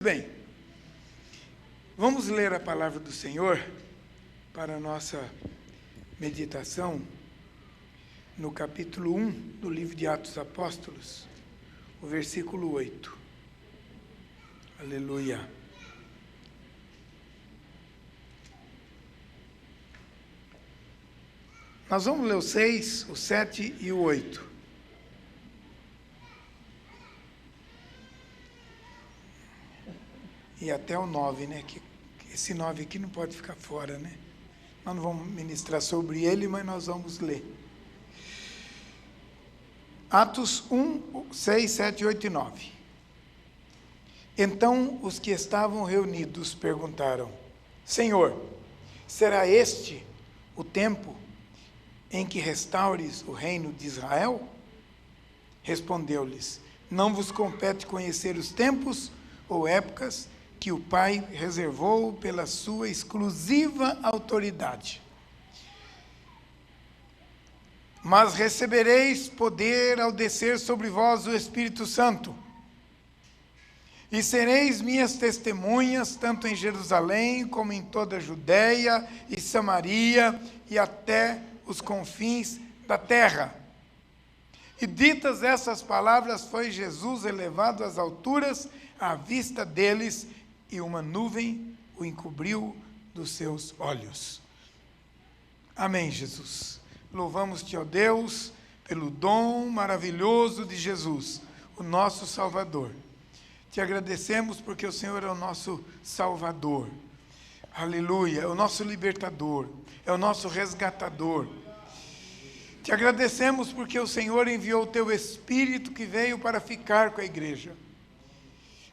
Bem, vamos ler a palavra do Senhor para a nossa meditação no capítulo 1 do livro de Atos dos Apóstolos, o versículo 8. Aleluia. Nós vamos ler o 6, o 7 e o 8. E até o 9, né? Que esse 9 aqui não pode ficar fora, né? Nós não vamos ministrar sobre ele, mas nós vamos ler. Atos 1, 6, 7, 8 e 9. Então os que estavam reunidos perguntaram: Senhor, será este o tempo em que restaures o reino de Israel? Respondeu-lhes: Não vos compete conhecer os tempos ou épocas que o Pai reservou pela sua exclusiva autoridade. Mas recebereis poder ao descer sobre vós o Espírito Santo, e sereis minhas testemunhas, tanto em Jerusalém, como em toda a Judéia e Samaria, e até os confins da terra. E ditas essas palavras, foi Jesus elevado às alturas, à vista deles, e uma nuvem o encobriu dos seus olhos. Amém, Jesus. Louvamos-te, ó Deus, pelo dom maravilhoso de Jesus, o nosso Salvador. Te agradecemos porque o Senhor é o nosso Salvador. Aleluia, é o nosso libertador, é o nosso resgatador. Te agradecemos porque o Senhor enviou o teu Espírito que veio para ficar com a igreja.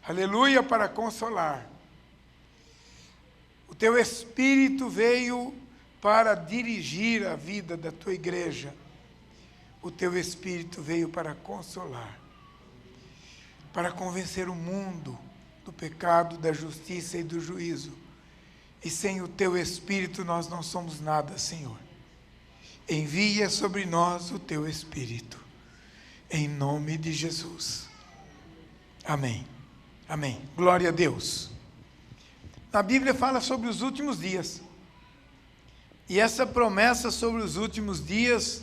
Aleluia, para consolar. O teu Espírito veio para dirigir a vida da tua igreja. O teu Espírito veio para consolar, para convencer o mundo do pecado, da justiça e do juízo. E sem o teu Espírito nós não somos nada, Senhor. Envia sobre nós o teu Espírito, em nome de Jesus. Amém. Amém. Glória a Deus. A Bíblia fala sobre os últimos dias. E essa promessa sobre os últimos dias,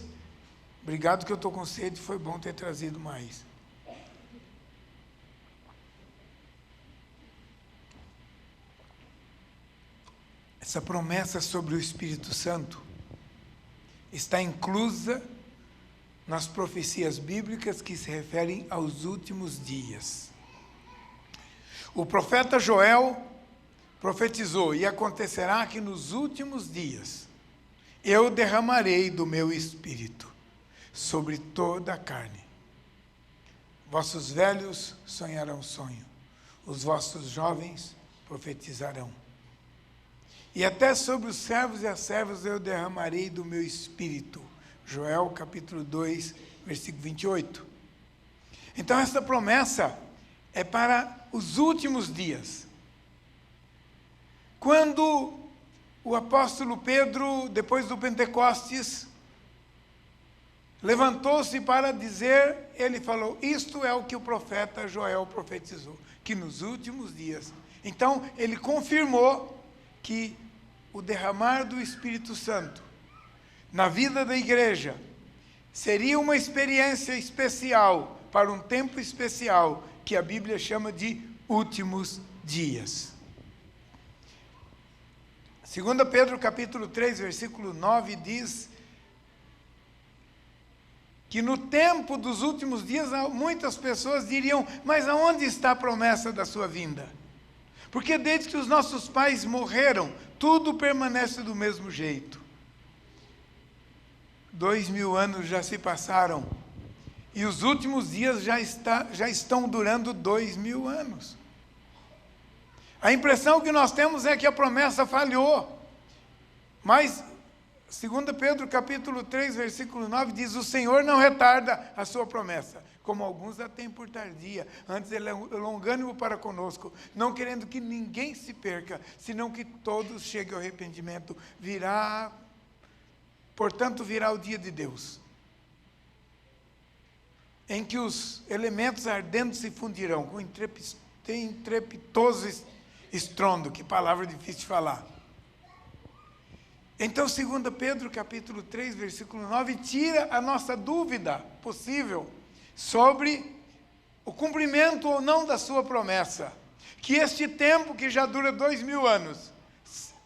obrigado que eu estou com sede, foi bom ter trazido mais. Essa promessa sobre o Espírito Santo está inclusa nas profecias bíblicas que se referem aos últimos dias. O profeta Joel profetizou: e acontecerá que nos últimos dias eu derramarei do meu Espírito sobre toda a carne. Vossos velhos sonharão sonho, os vossos jovens profetizarão. E até sobre os servos e as servas eu derramarei do meu Espírito. Joel capítulo 2, versículo 28. Então essa promessa é para os últimos dias. Quando o apóstolo Pedro, depois do Pentecostes, levantou-se para dizer, ele falou: isto é o que o profeta Joel profetizou, que nos últimos dias. Então ele confirmou que o derramar do Espírito Santo na vida da igreja seria uma experiência especial, para um tempo especial, que a Bíblia chama de últimos dias. 2 Pedro capítulo 3, versículo 9, diz que no tempo dos últimos dias muitas pessoas diriam: mas aonde está a promessa da sua vinda? Porque desde que os nossos pais morreram, tudo permanece do mesmo jeito. 2000 anos já se passaram, e os últimos dias já estão durando 2000 anos. A impressão que nós temos é que a promessa falhou. Mas 2 Pedro capítulo 3, versículo 9 diz: o Senhor não retarda a sua promessa, como alguns a têm por tardia, antes ele é longânimo para conosco, não querendo que ninguém se perca, senão que todos cheguem ao arrependimento. Portanto, virá o dia de Deus, em que os elementos ardentes se fundirão com estrepitoso estrondo, que palavra difícil de falar. Então, 2 Pedro, capítulo 3, versículo 9, tira a nossa dúvida possível sobre o cumprimento ou não da sua promessa. Que este tempo, que já dura 2000 anos,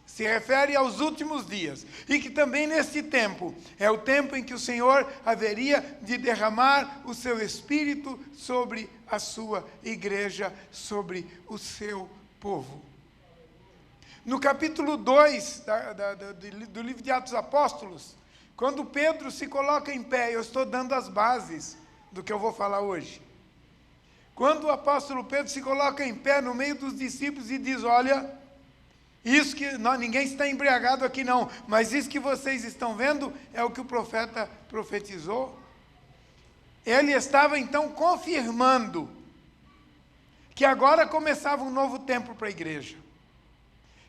se refere aos últimos dias. E que também neste tempo, é o tempo em que o Senhor haveria de derramar o seu Espírito sobre a sua igreja, sobre o seu povo. No capítulo 2 do livro de Atos Apóstolos, quando Pedro se coloca em pé, eu estou dando as bases do que eu vou falar hoje. Quando o apóstolo Pedro se coloca em pé no meio dos discípulos e diz, olha, isso que ninguém está embriagado aqui não, mas isso que vocês estão vendo é o que o profeta profetizou. Ele estava então confirmando que agora começava um novo tempo para a igreja.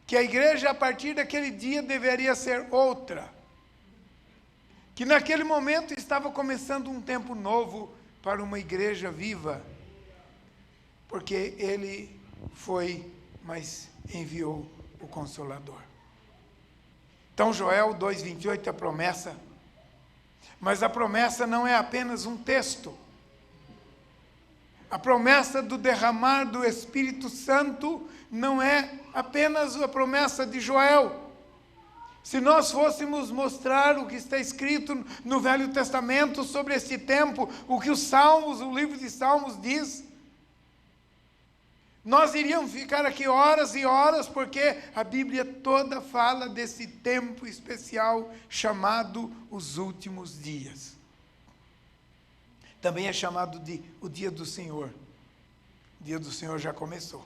Que a igreja, a partir daquele dia, deveria ser outra. Que naquele momento estava começando um tempo novo para uma igreja viva. Porque ele foi, mas enviou o Consolador. Então, Joel 2,28 é a promessa. Mas a promessa não é apenas um texto. A promessa do derramar do Espírito Santo não é apenas a promessa de Joel. Se nós fôssemos mostrar o que está escrito no Velho Testamento sobre este tempo, o que os Salmos, o livro de Salmos diz, nós iríamos ficar aqui horas e horas, porque a Bíblia toda fala desse tempo especial chamado os últimos dias. Também é chamado de o dia do Senhor. O dia do Senhor já começou.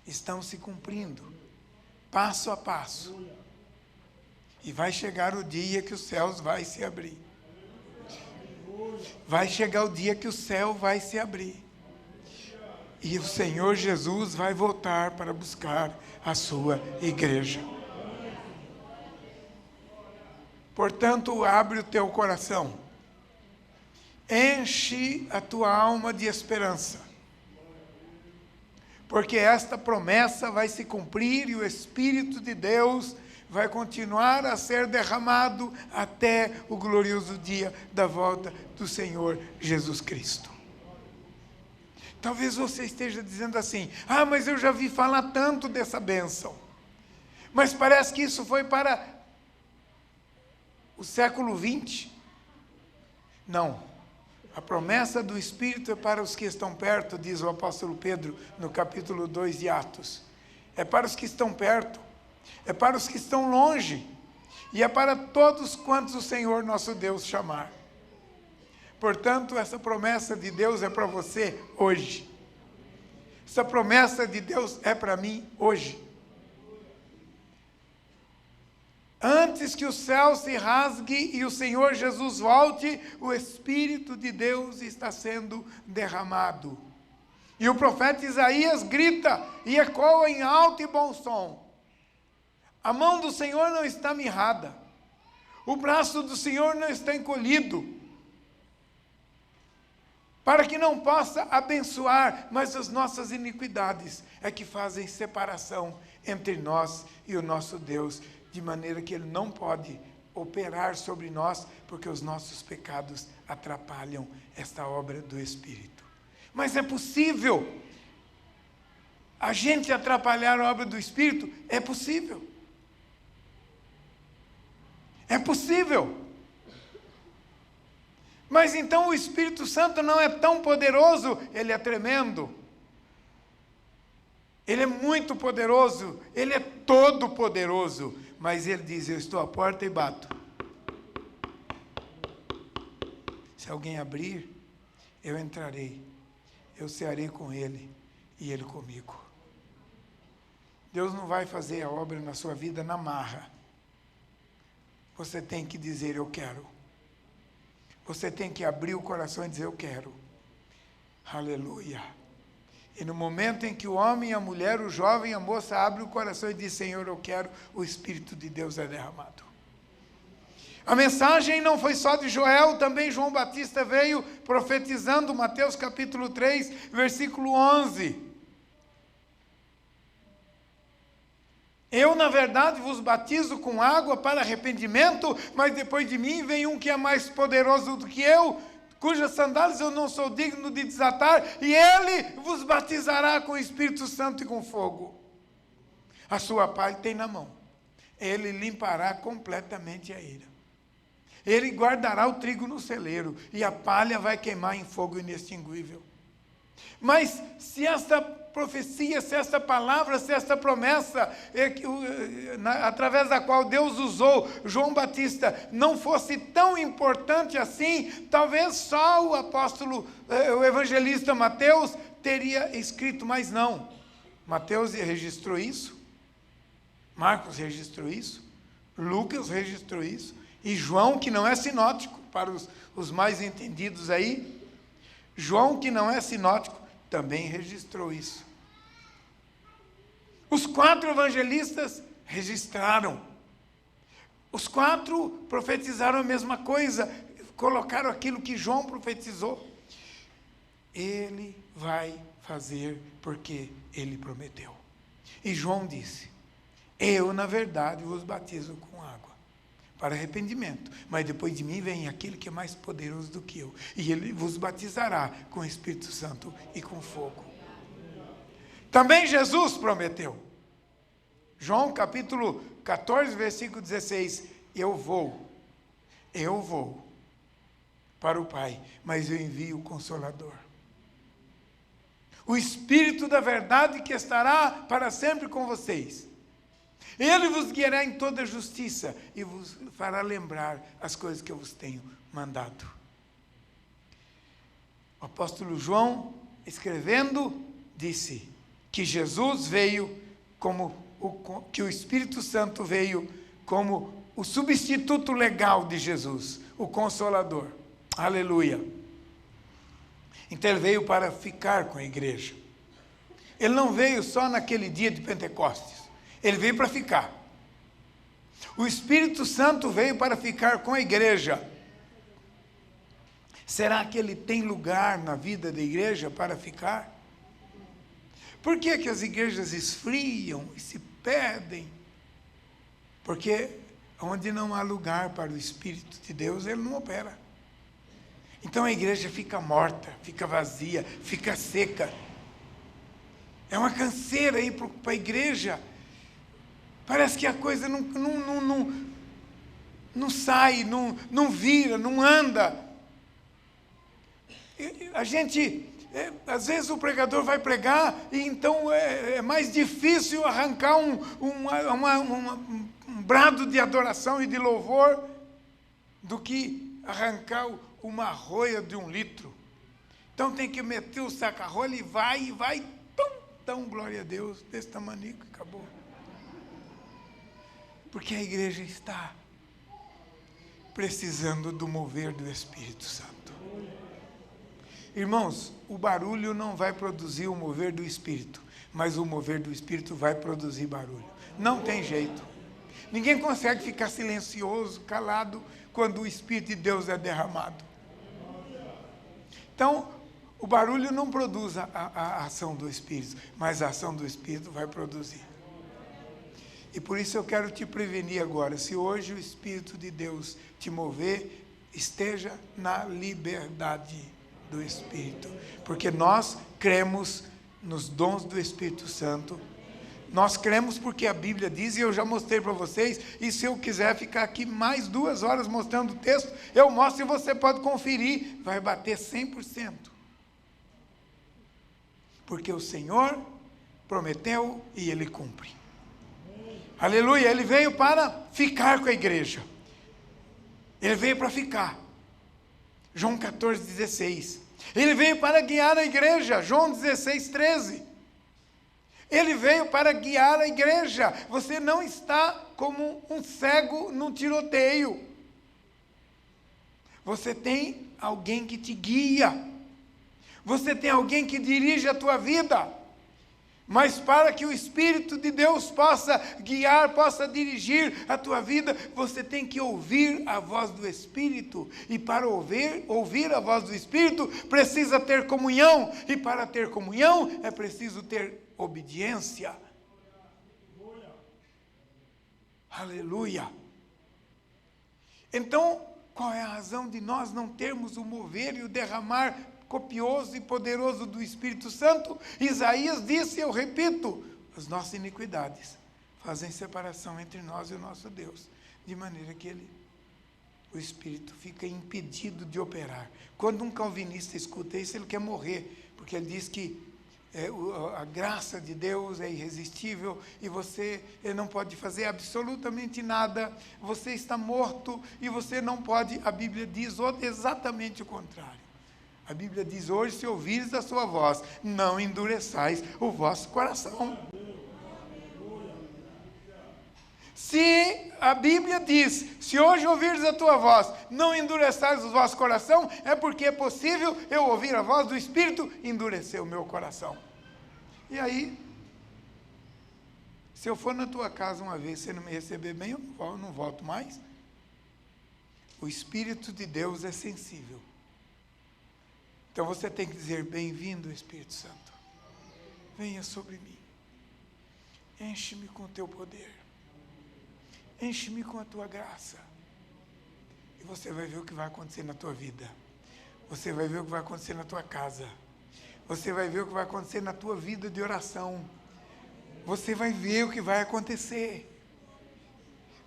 Estão se cumprindo, passo a passo. E vai chegar o dia que os céus vai se abrir. Vai chegar o dia que o céu vai se abrir. E o Senhor Jesus vai voltar para buscar a sua igreja. Portanto, abre o teu coração. Enche a tua alma de esperança. Porque esta promessa vai se cumprir e o Espírito de Deus vai continuar a ser derramado até o glorioso dia da volta do Senhor Jesus Cristo. Talvez você esteja dizendo assim, mas eu já vi falar tanto dessa bênção. Mas parece que isso foi para o século XX. Não. A promessa do Espírito é para os que estão perto, diz o apóstolo Pedro no capítulo 2 de Atos. É para os que estão perto, é para os que estão longe, e é para todos quantos o Senhor nosso Deus chamar. Portanto, essa promessa de Deus é para você hoje. Essa promessa de Deus é para mim hoje. Antes que o céu se rasgue e o Senhor Jesus volte, o Espírito de Deus está sendo derramado. E o profeta Isaías grita e ecoa em alto e bom som. A mão do Senhor não está mirrada. O braço do Senhor não está encolhido. Para que não possa abençoar, mas as nossas iniquidades é que fazem separação entre nós e o nosso Deus, de maneira que Ele não pode operar sobre nós, porque os nossos pecados atrapalham esta obra do Espírito. Mas é possível a gente atrapalhar a obra do Espírito? É possível. É possível. Mas então o Espírito Santo não é tão poderoso, ele é tremendo. Ele é muito poderoso, ele é todo poderoso. Mas ele diz, eu estou à porta e bato. Se alguém abrir, eu entrarei. Eu cearei com ele e ele comigo. Deus não vai fazer a obra na sua vida na marra. Você tem que dizer, eu quero. Você tem que abrir o coração e dizer, eu quero. Aleluia. E no momento em que o homem, a mulher, o jovem, a moça abre o coração e diz, Senhor, eu quero, o Espírito de Deus é derramado. A mensagem não foi só de Joel, também João Batista veio profetizando, Mateus capítulo 3, versículo 11. Eu, na verdade, vos batizo com água para arrependimento, mas depois de mim vem um que é mais poderoso do que eu, cujas sandálias eu não sou digno de desatar, e ele vos batizará com o Espírito Santo e com fogo. A sua pá ele tem na mão. Ele limpará completamente a eira. Ele guardará o trigo no celeiro, e a palha vai queimar em fogo inextinguível. Mas se essa profecia, se essa palavra, se essa promessa, através da qual Deus usou João Batista, não fosse tão importante assim, talvez só o apóstolo, o evangelista Mateus teria escrito, mas não. Mateus registrou isso, Marcos registrou isso, Lucas registrou isso, e João, que não é sinótico, para os mais entendidos aí, João, que não é sinótico, também registrou isso. Os 4 evangelistas registraram. Os 4 profetizaram a mesma coisa, colocaram aquilo que João profetizou. Ele vai fazer porque ele prometeu. E João disse: eu, na verdade, vos batizo com água para arrependimento, mas depois de mim vem aquele que é mais poderoso do que eu, e ele vos batizará com o Espírito Santo e com fogo. Também Jesus prometeu. João capítulo 14, versículo 16, eu vou para o Pai, mas eu envio o Consolador, o Espírito da verdade, que estará para sempre com vocês. Ele vos guiará em toda justiça e vos fará lembrar as coisas que eu vos tenho mandado. O apóstolo João, escrevendo, disse que Jesus veio que o Espírito Santo veio como o substituto legal de Jesus, o Consolador. Aleluia. Então ele veio para ficar com a igreja. Ele não veio só naquele dia de Pentecostes. Ele veio para ficar. O Espírito Santo veio para ficar com a igreja. Será que ele tem lugar na vida da igreja para ficar? Por que que as igrejas esfriam e se perdem? Porque onde não há lugar para o Espírito de Deus, ele não opera. Então a igreja fica morta, fica vazia, fica seca. É uma canseira aí para a igreja. Parece que a coisa não sai, não vira, não anda. A gente, às vezes o pregador vai pregar e então é mais difícil arrancar um brado de adoração e de louvor do que arrancar uma rolha de 1 litro. Então tem que meter o saca-rolha e vai, pum, dá glória a Deus, desse tamanico e acabou. Porque a igreja está precisando do mover do Espírito Santo. Irmãos, o barulho não vai produzir o mover do Espírito, mas o mover do Espírito vai produzir barulho. Não tem jeito. Ninguém consegue ficar silencioso, calado, quando o Espírito de Deus é derramado. Então, o barulho não produz a ação do Espírito, mas a ação do Espírito vai produzir. E por isso eu quero te prevenir agora, se hoje o Espírito de Deus te mover, esteja na liberdade do Espírito. Porque nós cremos nos dons do Espírito Santo. Nós cremos porque a Bíblia diz, e eu já mostrei para vocês, e se eu quiser ficar aqui mais 2 horas mostrando o texto, eu mostro e você pode conferir, vai bater 100%. Porque o Senhor prometeu e Ele cumpre. Aleluia, Ele veio para ficar com a igreja. Ele veio para ficar. João 14, 16. Ele veio para guiar a igreja. João 16, 13. Ele veio para guiar a igreja. Você não está como um cego num tiroteio. Você tem alguém que te guia. Você tem alguém que dirige a tua vida. Mas para que o Espírito de Deus possa guiar, possa dirigir a tua vida, você tem que ouvir a voz do Espírito. E para ouvir a voz do Espírito, precisa ter comunhão. E para ter comunhão, é preciso ter obediência. Aleluia. Então, qual é a razão de nós não termos o mover e o derramar copioso e poderoso do Espírito Santo? Isaías disse, eu repito, as nossas iniquidades fazem separação entre nós e o nosso Deus, de maneira que o Espírito fica impedido de operar. Quando um calvinista escuta isso, ele quer morrer, porque ele diz que a graça de Deus é irresistível e você não pode fazer absolutamente nada, você está morto e você não pode. A Bíblia diz exatamente o contrário. A Bíblia diz, hoje se ouvires a sua voz, não endureçais o vosso coração. Se a Bíblia diz, se hoje ouvires a tua voz, não endureçais o vosso coração, é porque é possível eu ouvir a voz do Espírito e endurecer o meu coração. E aí, se eu for na tua casa uma vez, você não me receber bem, eu não volto mais. O Espírito de Deus é sensível. Então você tem que dizer, bem-vindo Espírito Santo. Venha sobre mim. Enche-me com o teu poder. Enche-me com a tua graça. E você vai ver o que vai acontecer na tua vida. Você vai ver o que vai acontecer na tua casa. Você vai ver o que vai acontecer na tua vida de oração. Você vai ver o que vai acontecer.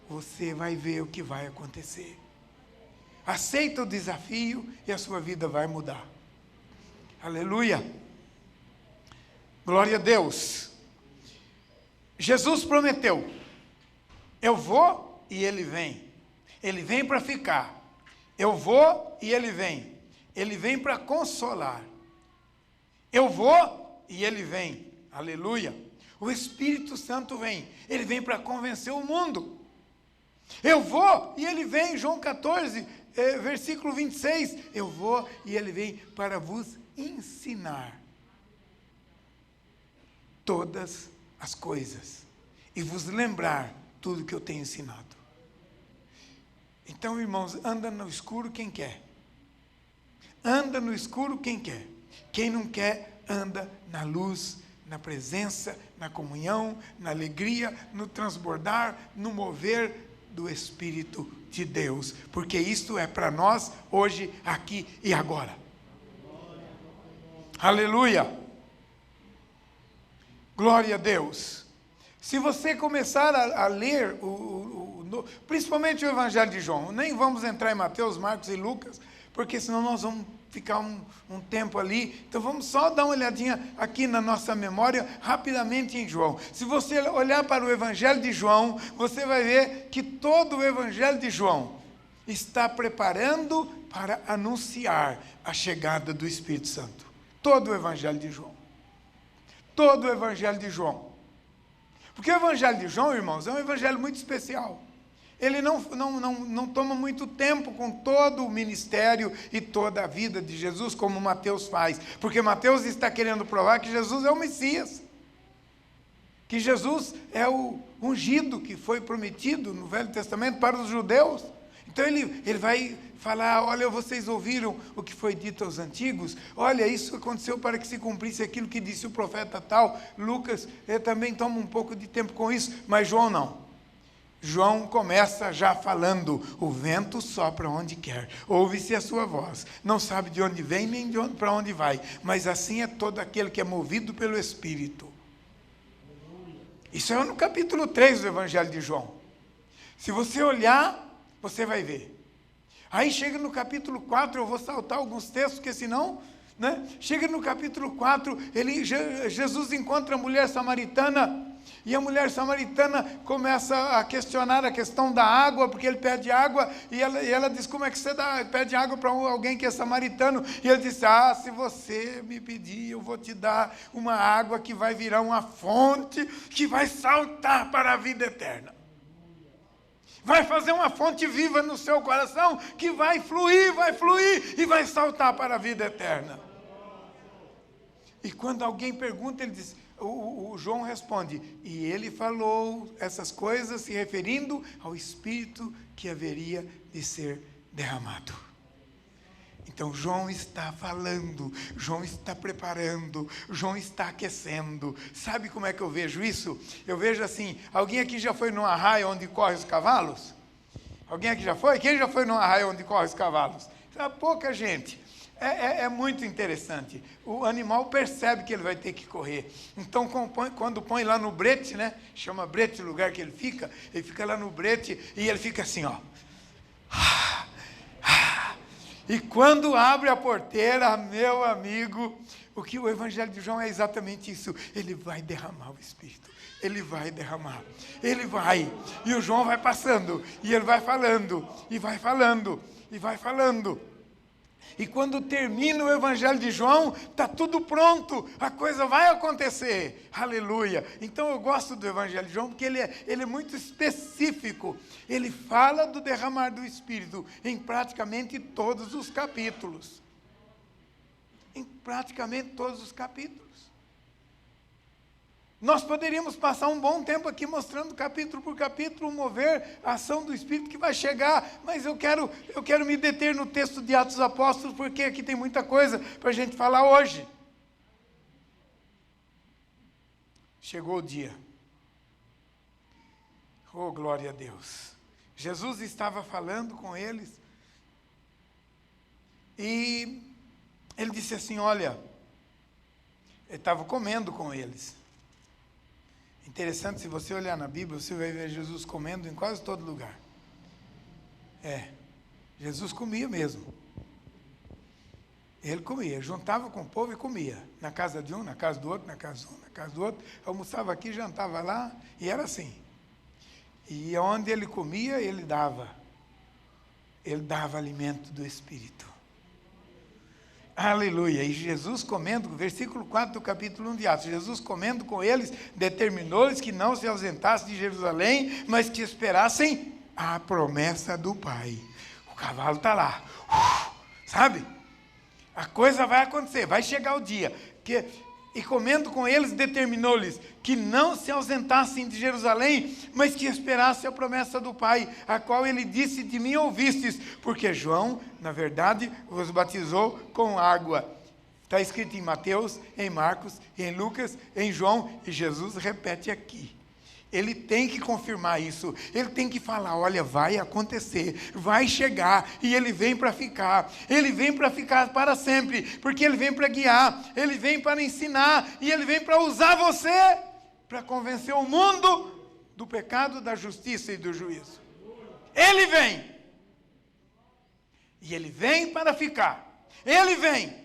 Você vai ver o que vai acontecer. Aceita o desafio e a sua vida vai mudar. Aleluia. Glória a Deus. Jesus prometeu, eu vou e ele vem. Ele vem para ficar. Eu vou e ele vem. Ele vem para consolar. Eu vou e ele vem. Aleluia. O Espírito Santo vem. Ele vem para convencer o mundo. Eu vou e ele vem. João 14, versículo 26. Eu vou e ele vem para vos ensinar todas as coisas e vos lembrar tudo que eu tenho ensinado. Então, irmãos, anda no escuro quem quer. Anda no escuro quem quer. Quem não quer, anda na luz, na presença, na comunhão, na alegria, no transbordar, no mover do Espírito de Deus. Porque isto é para nós hoje, aqui e agora. Aleluia! Glória a Deus! Se você começar a ler, principalmente o Evangelho de João, nem vamos entrar em Mateus, Marcos e Lucas, porque senão nós vamos ficar um tempo ali. Então vamos só dar uma olhadinha aqui na nossa memória, rapidamente em João. Se você olhar para o Evangelho de João, você vai ver que todo o Evangelho de João está preparando para anunciar a chegada do Espírito Santo. Todo o Evangelho de João. Todo o Evangelho de João. Porque o Evangelho de João, irmãos, é um evangelho muito especial. Ele não toma muito tempo com todo o ministério e toda a vida de Jesus, como Mateus faz. Porque Mateus está querendo provar que Jesus é o Messias. Que Jesus é o ungido que foi prometido no Velho Testamento para os judeus. Então ele vai falar, olha, vocês ouviram o que foi dito aos antigos? Olha, isso aconteceu para que se cumprisse aquilo que disse o profeta tal. Lucas também toma um pouco de tempo com isso, mas João não. João começa já falando, o vento sopra onde quer, ouve-se a sua voz, não sabe de onde vem nem para onde vai, mas assim é todo aquele que é movido pelo Espírito. Isso é no capítulo 3 do Evangelho de João. Se você olhar, você vai ver. Aí chega no capítulo 4, eu vou saltar alguns textos, porque senão, né? Chega no capítulo 4, Jesus encontra a mulher samaritana, e a mulher samaritana começa a questionar a questão da água, porque ele pede água, e ela diz, como é que você pede água para alguém que é samaritano? E ele diz, se você me pedir, eu vou te dar uma água que vai virar uma fonte, que vai saltar para a vida eterna. Vai fazer uma fonte viva no seu coração, que vai fluir, e vai saltar para a vida eterna. E quando alguém pergunta, ele diz, o João responde, e ele falou essas coisas se referindo ao Espírito que haveria de ser derramado. Então, João está falando, João está preparando, João está aquecendo. Sabe como é que eu vejo isso? Eu vejo assim, alguém aqui já foi num arraio onde correm os cavalos? Alguém aqui já foi? Quem já foi num arraio onde correm os cavalos? Pouca gente. É muito interessante. O animal percebe que ele vai ter que correr. Então, quando põe lá no brete, né? Chama brete o lugar que ele fica lá no brete e ele fica assim, ó. E quando abre a porteira, meu amigo, o Evangelho de João é exatamente isso. Ele vai derramar o Espírito. Ele vai derramar. Ele vai. E o João vai passando. E ele vai falando. E vai falando. E vai falando. E quando termina o Evangelho de João, está tudo pronto, a coisa vai acontecer, aleluia. Então eu gosto do Evangelho de João, porque ele é muito específico, ele fala do derramar do Espírito em praticamente todos os capítulos. Em praticamente todos os capítulos. Nós poderíamos passar um bom tempo aqui mostrando capítulo por capítulo, mover a ação do Espírito que vai chegar, mas eu quero me deter no texto de Atos dos Apóstolos, porque aqui tem muita coisa para a gente falar hoje. Chegou o dia. Oh, glória a Deus. Jesus estava falando com eles e ele disse assim, olha, ele estava comendo com eles. Interessante, se você olhar na Bíblia, você vai ver Jesus comendo em quase todo lugar. Jesus comia mesmo. Ele comia, juntava com o povo e comia. Na casa de um, na casa do outro, na casa de um, na casa do outro. Almoçava aqui, jantava lá, e era assim. E onde ele comia, ele dava. Ele dava alimento do Espírito. Aleluia. E Jesus comendo, versículo 4 do capítulo 1 de Atos, Jesus comendo com eles, determinou-lhes que não se ausentassem de Jerusalém, mas que esperassem a promessa do Pai. O cavalo está lá. Sabe? A coisa vai acontecer, vai chegar o dia. E comendo com eles, determinou-lhes que não se ausentassem de Jerusalém, mas que esperassem a promessa do Pai, a qual ele disse, de mim ouvistes, porque João, na verdade, vos batizou com água. Está escrito em Mateus, em Marcos, em Lucas, em João, e Jesus repete aqui. Ele tem que confirmar isso, ele tem que falar, olha, vai acontecer, vai chegar, e ele vem para ficar para sempre, porque ele vem para guiar, ele vem para ensinar, e ele vem para usar você, para convencer o mundo do pecado, da justiça e do juízo. Ele vem, e ele vem para ficar, ele vem,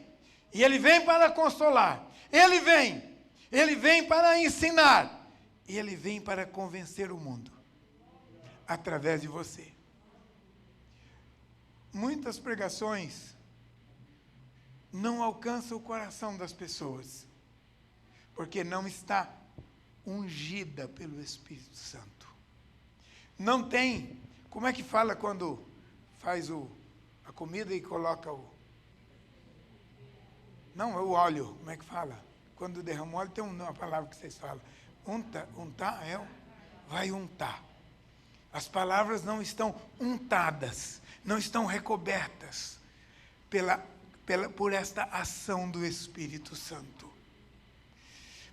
e ele vem para consolar, ele vem para ensinar, e ele vem para convencer o mundo, através de você. Muitas pregações não alcançam o coração das pessoas, porque não está ungida pelo Espírito Santo. Não tem, como é que fala quando faz a comida e coloca não, é o óleo, como é que fala? Quando derrama óleo, tem uma palavra que vocês falam. Untar, vai untar. As palavras não estão untadas, não estão recobertas por esta ação do Espírito Santo.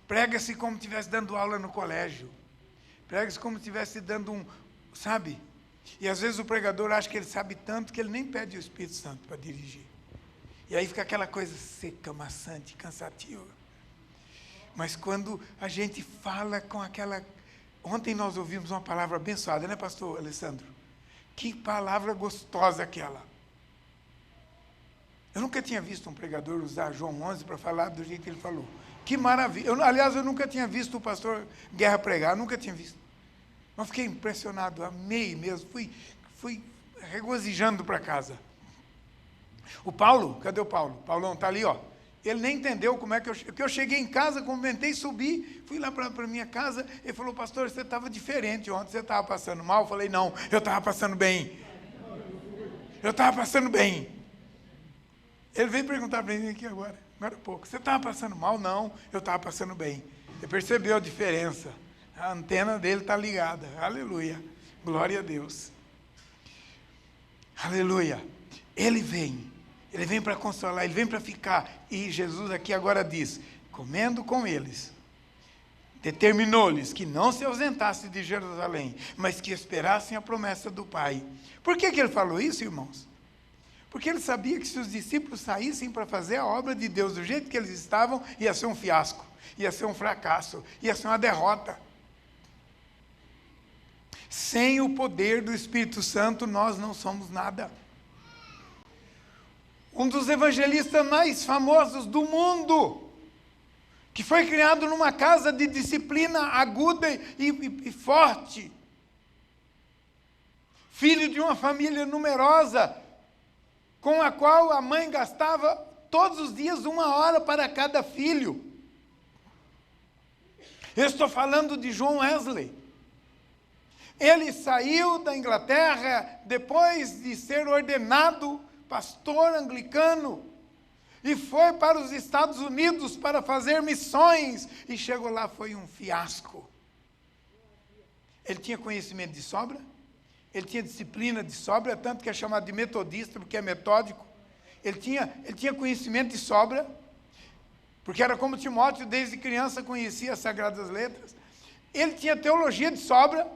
Prega-se como se estivesse dando aula no colégio. Prega-se como se estivesse dando sabe? E às vezes o pregador acha que ele sabe tanto que ele nem pede o Espírito Santo para dirigir. E aí fica aquela coisa seca, maçante, cansativa. Mas quando a gente fala com aquela... Ontem nós ouvimos uma palavra abençoada, né, pastor Alessandro? Que palavra gostosa aquela. Eu nunca tinha visto um pregador usar João 11 para falar do jeito que ele falou. Que maravilha. Aliás, eu nunca tinha visto o pastor Guerra pregar, nunca tinha visto. Eu fiquei impressionado, amei mesmo, fui regozijando para casa. O Paulo, cadê o Paulo? Paulão está ali, ó. Ele nem entendeu como é que eu cheguei em casa, cumprimentei, subi, fui lá para a minha casa, ele falou, pastor, você estava diferente ontem, você estava passando mal? Eu falei, não, eu estava passando bem. Eu estava passando bem. Ele veio perguntar para mim aqui agora há pouco, você estava passando mal? Não, eu estava passando bem. Ele percebeu a diferença, a antena dele está ligada, aleluia, glória a Deus. Aleluia, ele vem Ele vem para consolar, ele vem para ficar. E Jesus aqui agora diz, comendo com eles, determinou-lhes que não se ausentassem de Jerusalém, mas que esperassem a promessa do Pai. Por que ele falou isso, irmãos? Porque ele sabia que se os discípulos saíssem para fazer a obra de Deus do jeito que eles estavam, ia ser um fiasco, ia ser um fracasso, ia ser uma derrota. Sem o poder do Espírito Santo, nós não somos nada. Um dos evangelistas mais famosos do mundo, que foi criado numa casa de disciplina aguda e forte, filho de uma família numerosa, com a qual a mãe gastava todos os dias 1 hora para cada filho. Eu estou falando de John Wesley. Ele saiu da Inglaterra depois de ser ordenado pastor anglicano e foi para os Estados Unidos para fazer missões e chegou lá, foi um fiasco. Ele tinha conhecimento de sobra, ele tinha disciplina de sobra, tanto que é chamado de metodista, porque é metódico. Ele tinha conhecimento de sobra, porque era como Timóteo, desde criança conhecia as Sagradas Letras. Ele tinha teologia de sobra,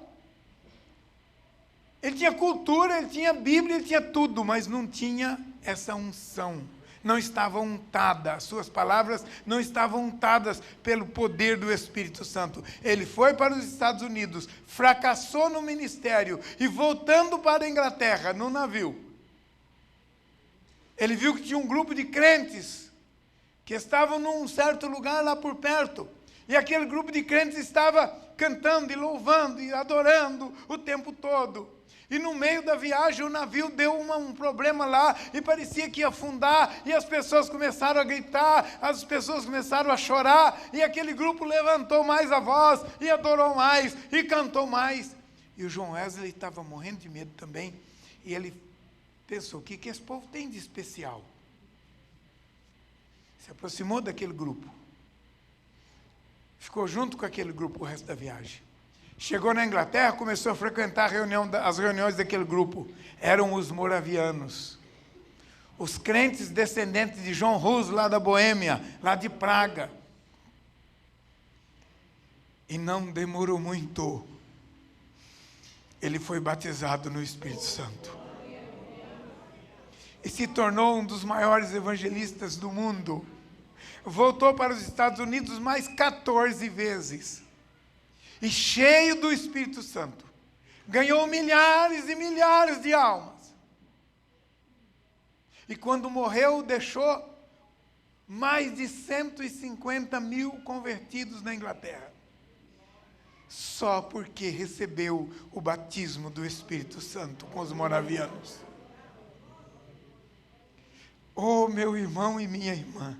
ele tinha cultura, ele tinha Bíblia, ele tinha tudo, mas não tinha essa unção. Não estava untada, as suas palavras não estavam untadas pelo poder do Espírito Santo. Ele foi para os Estados Unidos, fracassou no ministério e voltando para a Inglaterra, no navio, ele viu que tinha um grupo de crentes que estavam num certo lugar lá por perto. E aquele grupo de crentes estava cantando e louvando e adorando o tempo todo. E no meio da viagem o navio deu um problema lá e parecia que ia afundar. E as pessoas começaram a gritar, as pessoas começaram a chorar. E aquele grupo levantou mais a voz e adorou mais e cantou mais. E o John Wesley estava morrendo de medo também. E ele pensou, o que esse povo tem de especial? Se aproximou daquele grupo. Ficou junto com aquele grupo o resto da viagem. Chegou na Inglaterra, começou a frequentar as reuniões daquele grupo. Eram os moravianos. Os crentes descendentes de John Hus, lá da Boêmia, lá de Praga. E não demorou muito. Ele foi batizado no Espírito Santo. E se tornou um dos maiores evangelistas do mundo. Voltou para os Estados Unidos mais 14 vezes. E cheio do Espírito Santo. Ganhou milhares e milhares de almas. E quando morreu, deixou mais de 150 mil convertidos na Inglaterra. Só porque recebeu o batismo do Espírito Santo com os moravianos. Oh, meu irmão e minha irmã.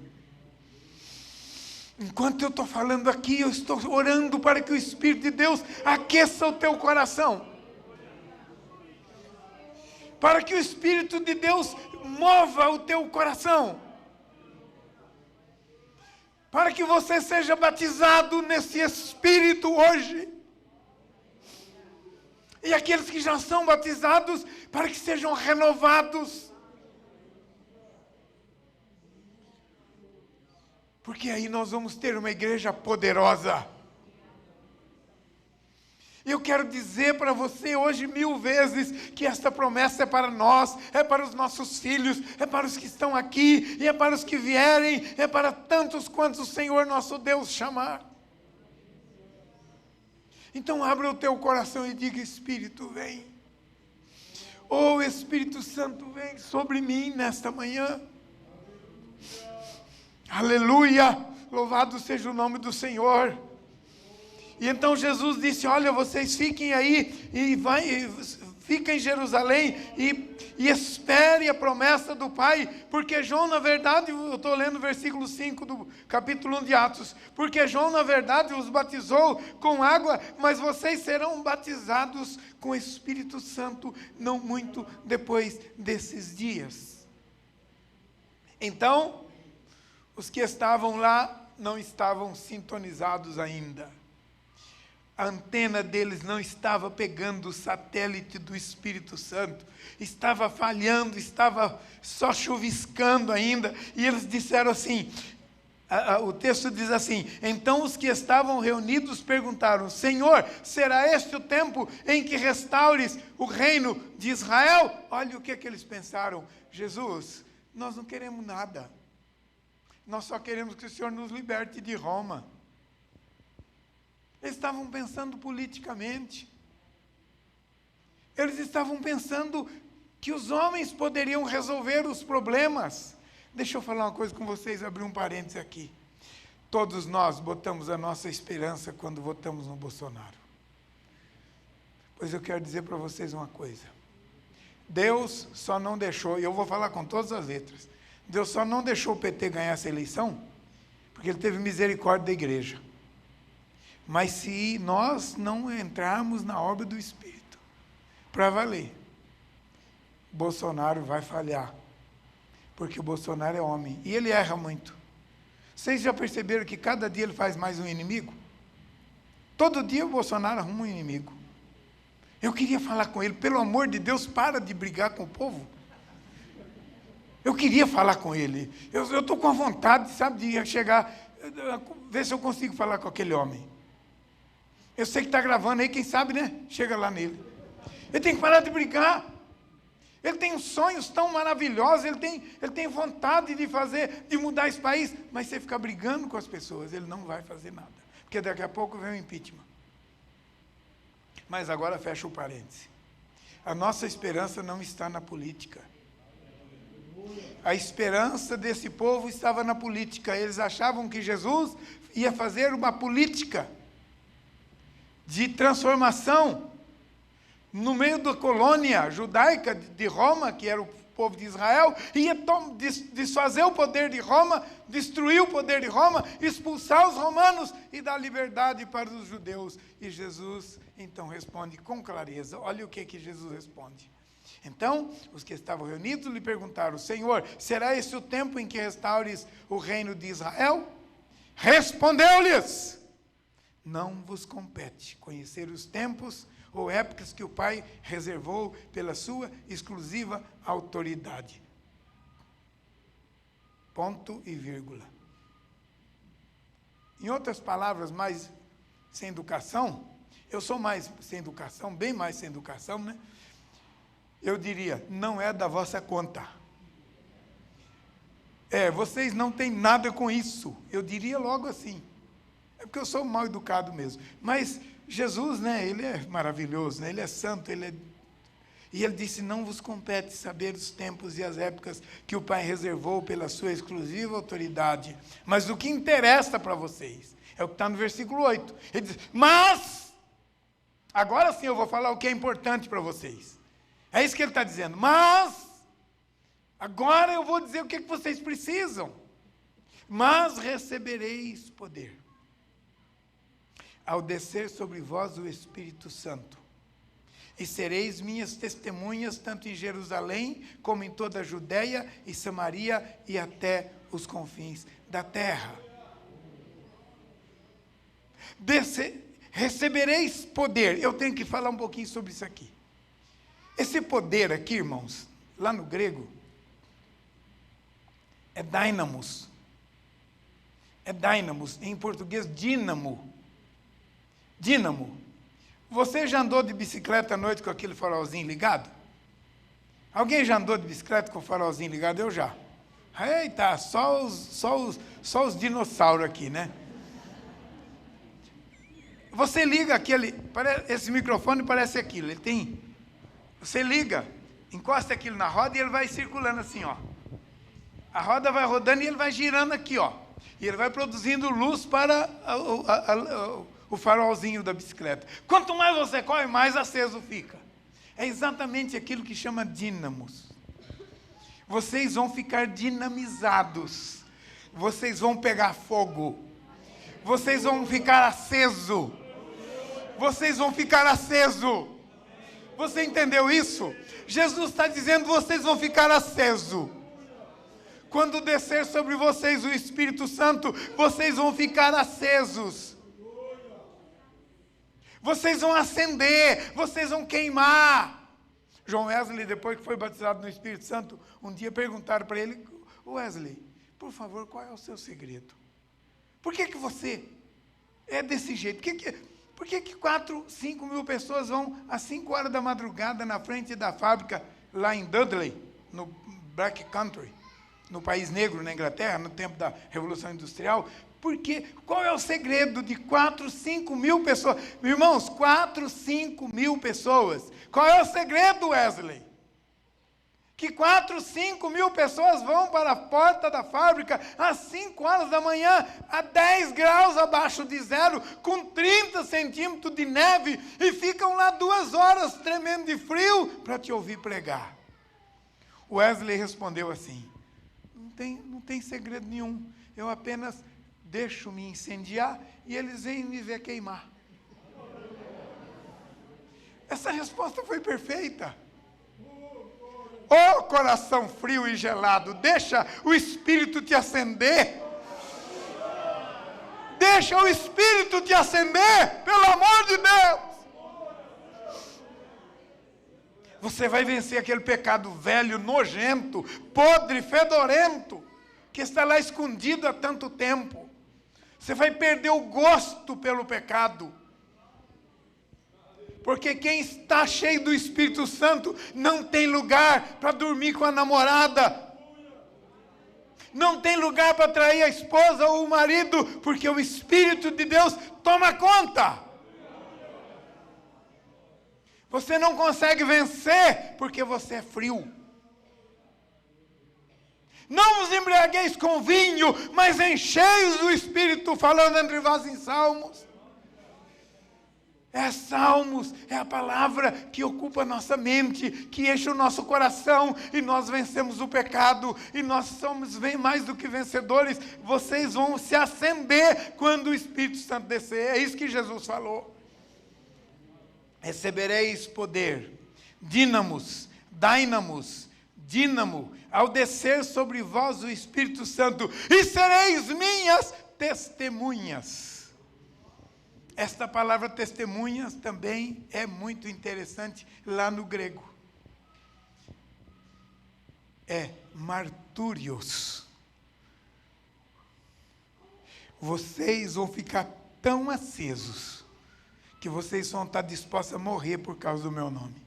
Enquanto eu estou falando aqui, eu estou orando para que o Espírito de Deus aqueça o teu coração. Para que o Espírito de Deus mova o teu coração. Para que você seja batizado nesse Espírito hoje. E aqueles que já são batizados, para que sejam renovados. Porque aí nós vamos ter uma igreja poderosa. Eu quero dizer para você hoje 1000 vezes que esta promessa é para nós, é para os nossos filhos, é para os que estão aqui, e é para os que vierem, é para tantos quantos o Senhor nosso Deus chamar. Então abra o teu coração e diga, Espírito, vem. Oh, Espírito Santo, vem sobre mim nesta manhã. Aleluia, louvado seja o nome do Senhor. E então Jesus disse, olha, vocês fiquem aí, fiquem em Jerusalém, e espere a promessa do Pai, porque João, na verdade, eu estou lendo o versículo 5 do capítulo 1 de Atos, porque João, na verdade, os batizou com água, mas vocês serão batizados com o Espírito Santo, não muito depois desses dias. Então, os que estavam lá não estavam sintonizados ainda. a antena deles não estava pegando o satélite do Espírito Santo, estava falhando, estava só chuviscando ainda, e eles disseram assim, o texto diz assim, então os que estavam reunidos perguntaram, Senhor, será este o tempo em que restaures o reino de Israel? Olha o que eles pensaram, Jesus, nós não queremos nada, nós só queremos que o Senhor nos liberte de Roma. Eles estavam pensando politicamente. Eles estavam pensando que os homens poderiam resolver os problemas. Deixa eu falar uma coisa com vocês, abrir um parênteses aqui. Todos nós botamos a nossa esperança quando votamos no Bolsonaro. Pois eu quero dizer para vocês uma coisa. Deus só não deixou, e eu vou falar com todas as letras, Deus só não deixou o PT ganhar essa eleição, porque Ele teve misericórdia da igreja. Mas se nós não entrarmos na obra do Espírito, para valer, Bolsonaro vai falhar. Porque o Bolsonaro é homem, e ele erra muito. Vocês já perceberam que cada dia ele faz mais um inimigo? Todo dia o Bolsonaro arruma um inimigo. Eu queria falar com ele, pelo amor de Deus, para de brigar com o povo. Eu queria falar com ele. Eu estou com a vontade, sabe, de chegar, ver se eu consigo falar com aquele homem. Eu sei que está gravando aí, quem sabe, né? Chega lá nele. Ele tem que parar de brigar. Ele tem sonhos tão maravilhosos, ele tem vontade de fazer, de mudar esse país, mas se ele ficar brigando com as pessoas, ele não vai fazer nada. Porque daqui a pouco vem o impeachment. Mas agora fecha o parêntese. A nossa esperança não está na política. A esperança desse povo estava na política. Eles achavam que Jesus ia fazer uma política de transformação no meio da colônia judaica de Roma, que era o povo de Israel, ia desfazer o poder de Roma, destruir o poder de Roma, expulsar os romanos e dar liberdade para os judeus. E Jesus, então, responde com clareza. Olha o que Jesus responde. Então, os que estavam reunidos lhe perguntaram, Senhor, será esse o tempo em que restaures o reino de Israel? Respondeu-lhes, não vos compete conhecer os tempos ou épocas que o Pai reservou pela sua exclusiva autoridade. Ponto e vírgula. Em outras palavras, mais sem educação, eu sou mais sem educação, bem mais sem educação, né? Eu diria, não é da vossa conta. Vocês não têm nada com isso. Eu diria logo assim. É porque eu sou mal educado mesmo. Mas Jesus, né, ele é maravilhoso, né, ele é santo, e ele disse, não vos compete saber os tempos e as épocas que o Pai reservou pela sua exclusiva autoridade. Mas o que interessa para vocês é o que está no versículo 8. Ele diz, mas, agora sim eu vou falar o que é importante para vocês. É isso que ele está dizendo. Mas, agora eu vou dizer o que vocês precisam. Mas recebereis poder ao descer sobre vós o Espírito Santo, e sereis minhas testemunhas, tanto em Jerusalém, como em toda a Judéia e Samaria, e até os confins da terra. Recebereis poder. Eu tenho que falar um pouquinho sobre isso aqui. Esse poder aqui, irmãos, lá no grego, é dynamos. É dynamos, em português, dínamo. Dínamo. Você já andou de bicicleta à noite com aquele farolzinho ligado? Alguém já andou de bicicleta com o farolzinho ligado? Eu já. Eita, só os dinossauros aqui, né? Você liga aquele... Esse microfone parece aquilo. Ele tem... Você liga, encosta aquilo na roda e ele vai circulando assim, ó. A roda vai rodando e ele vai girando aqui, ó. E ele vai produzindo luz para o farolzinho da bicicleta. Quanto mais você corre, mais aceso fica. É exatamente aquilo que chama dínamos. Vocês vão ficar dinamizados. Vocês vão pegar fogo. Vocês vão ficar aceso. Vocês vão ficar aceso. Você entendeu isso? Jesus está dizendo, vocês vão ficar aceso. Quando descer sobre vocês o Espírito Santo, vocês vão ficar acesos. Vocês vão acender, vocês vão queimar. John Wesley, depois que foi batizado no Espírito Santo, um dia perguntaram para ele: Wesley, por favor, qual é o seu segredo? Por que você é desse jeito? Por que 4, 5 mil pessoas vão às 5 horas da madrugada na frente da fábrica lá em Dudley, no Black Country, no país negro, na Inglaterra, no tempo da Revolução Industrial? Porque qual é o segredo de 4, 5 mil pessoas? Irmãos, 4, 5 mil pessoas. Qual é o segredo, Wesley? Que 4, 5 mil pessoas vão para a porta da fábrica às 5 horas da manhã, a 10 graus abaixo de zero, com 30 centímetros de neve, e ficam lá 2 horas tremendo de frio para te ouvir pregar. Wesley respondeu assim: não tem segredo nenhum, eu apenas deixo me incendiar e eles vêm me ver queimar. Essa resposta foi perfeita. Ô coração frio e gelado, deixa o Espírito te acender. Deixa o Espírito te acender, pelo amor de Deus. Você vai vencer aquele pecado velho, nojento, podre, fedorento, que está lá escondido há tanto tempo. Você vai perder o gosto pelo pecado. Porque quem está cheio do Espírito Santo não tem lugar para dormir com a namorada. Não tem lugar para trair a esposa ou o marido, porque o Espírito de Deus toma conta. Você não consegue vencer porque você é frio. Não vos embriagueis com vinho, mas encheios do Espírito, falando entre vós em salmos. Salmos é a palavra que ocupa a nossa mente, que enche o nosso coração, e nós vencemos o pecado, e nós somos bem mais do que vencedores. Vocês vão se acender quando o Espírito Santo descer. É isso que Jesus falou. Recebereis poder, dínamo, ao descer sobre vós o Espírito Santo, e sereis minhas testemunhas. Esta palavra testemunhas também é muito interessante lá no grego. É martúrios. Vocês vão ficar tão acesos que vocês vão estar dispostos a morrer por causa do meu nome.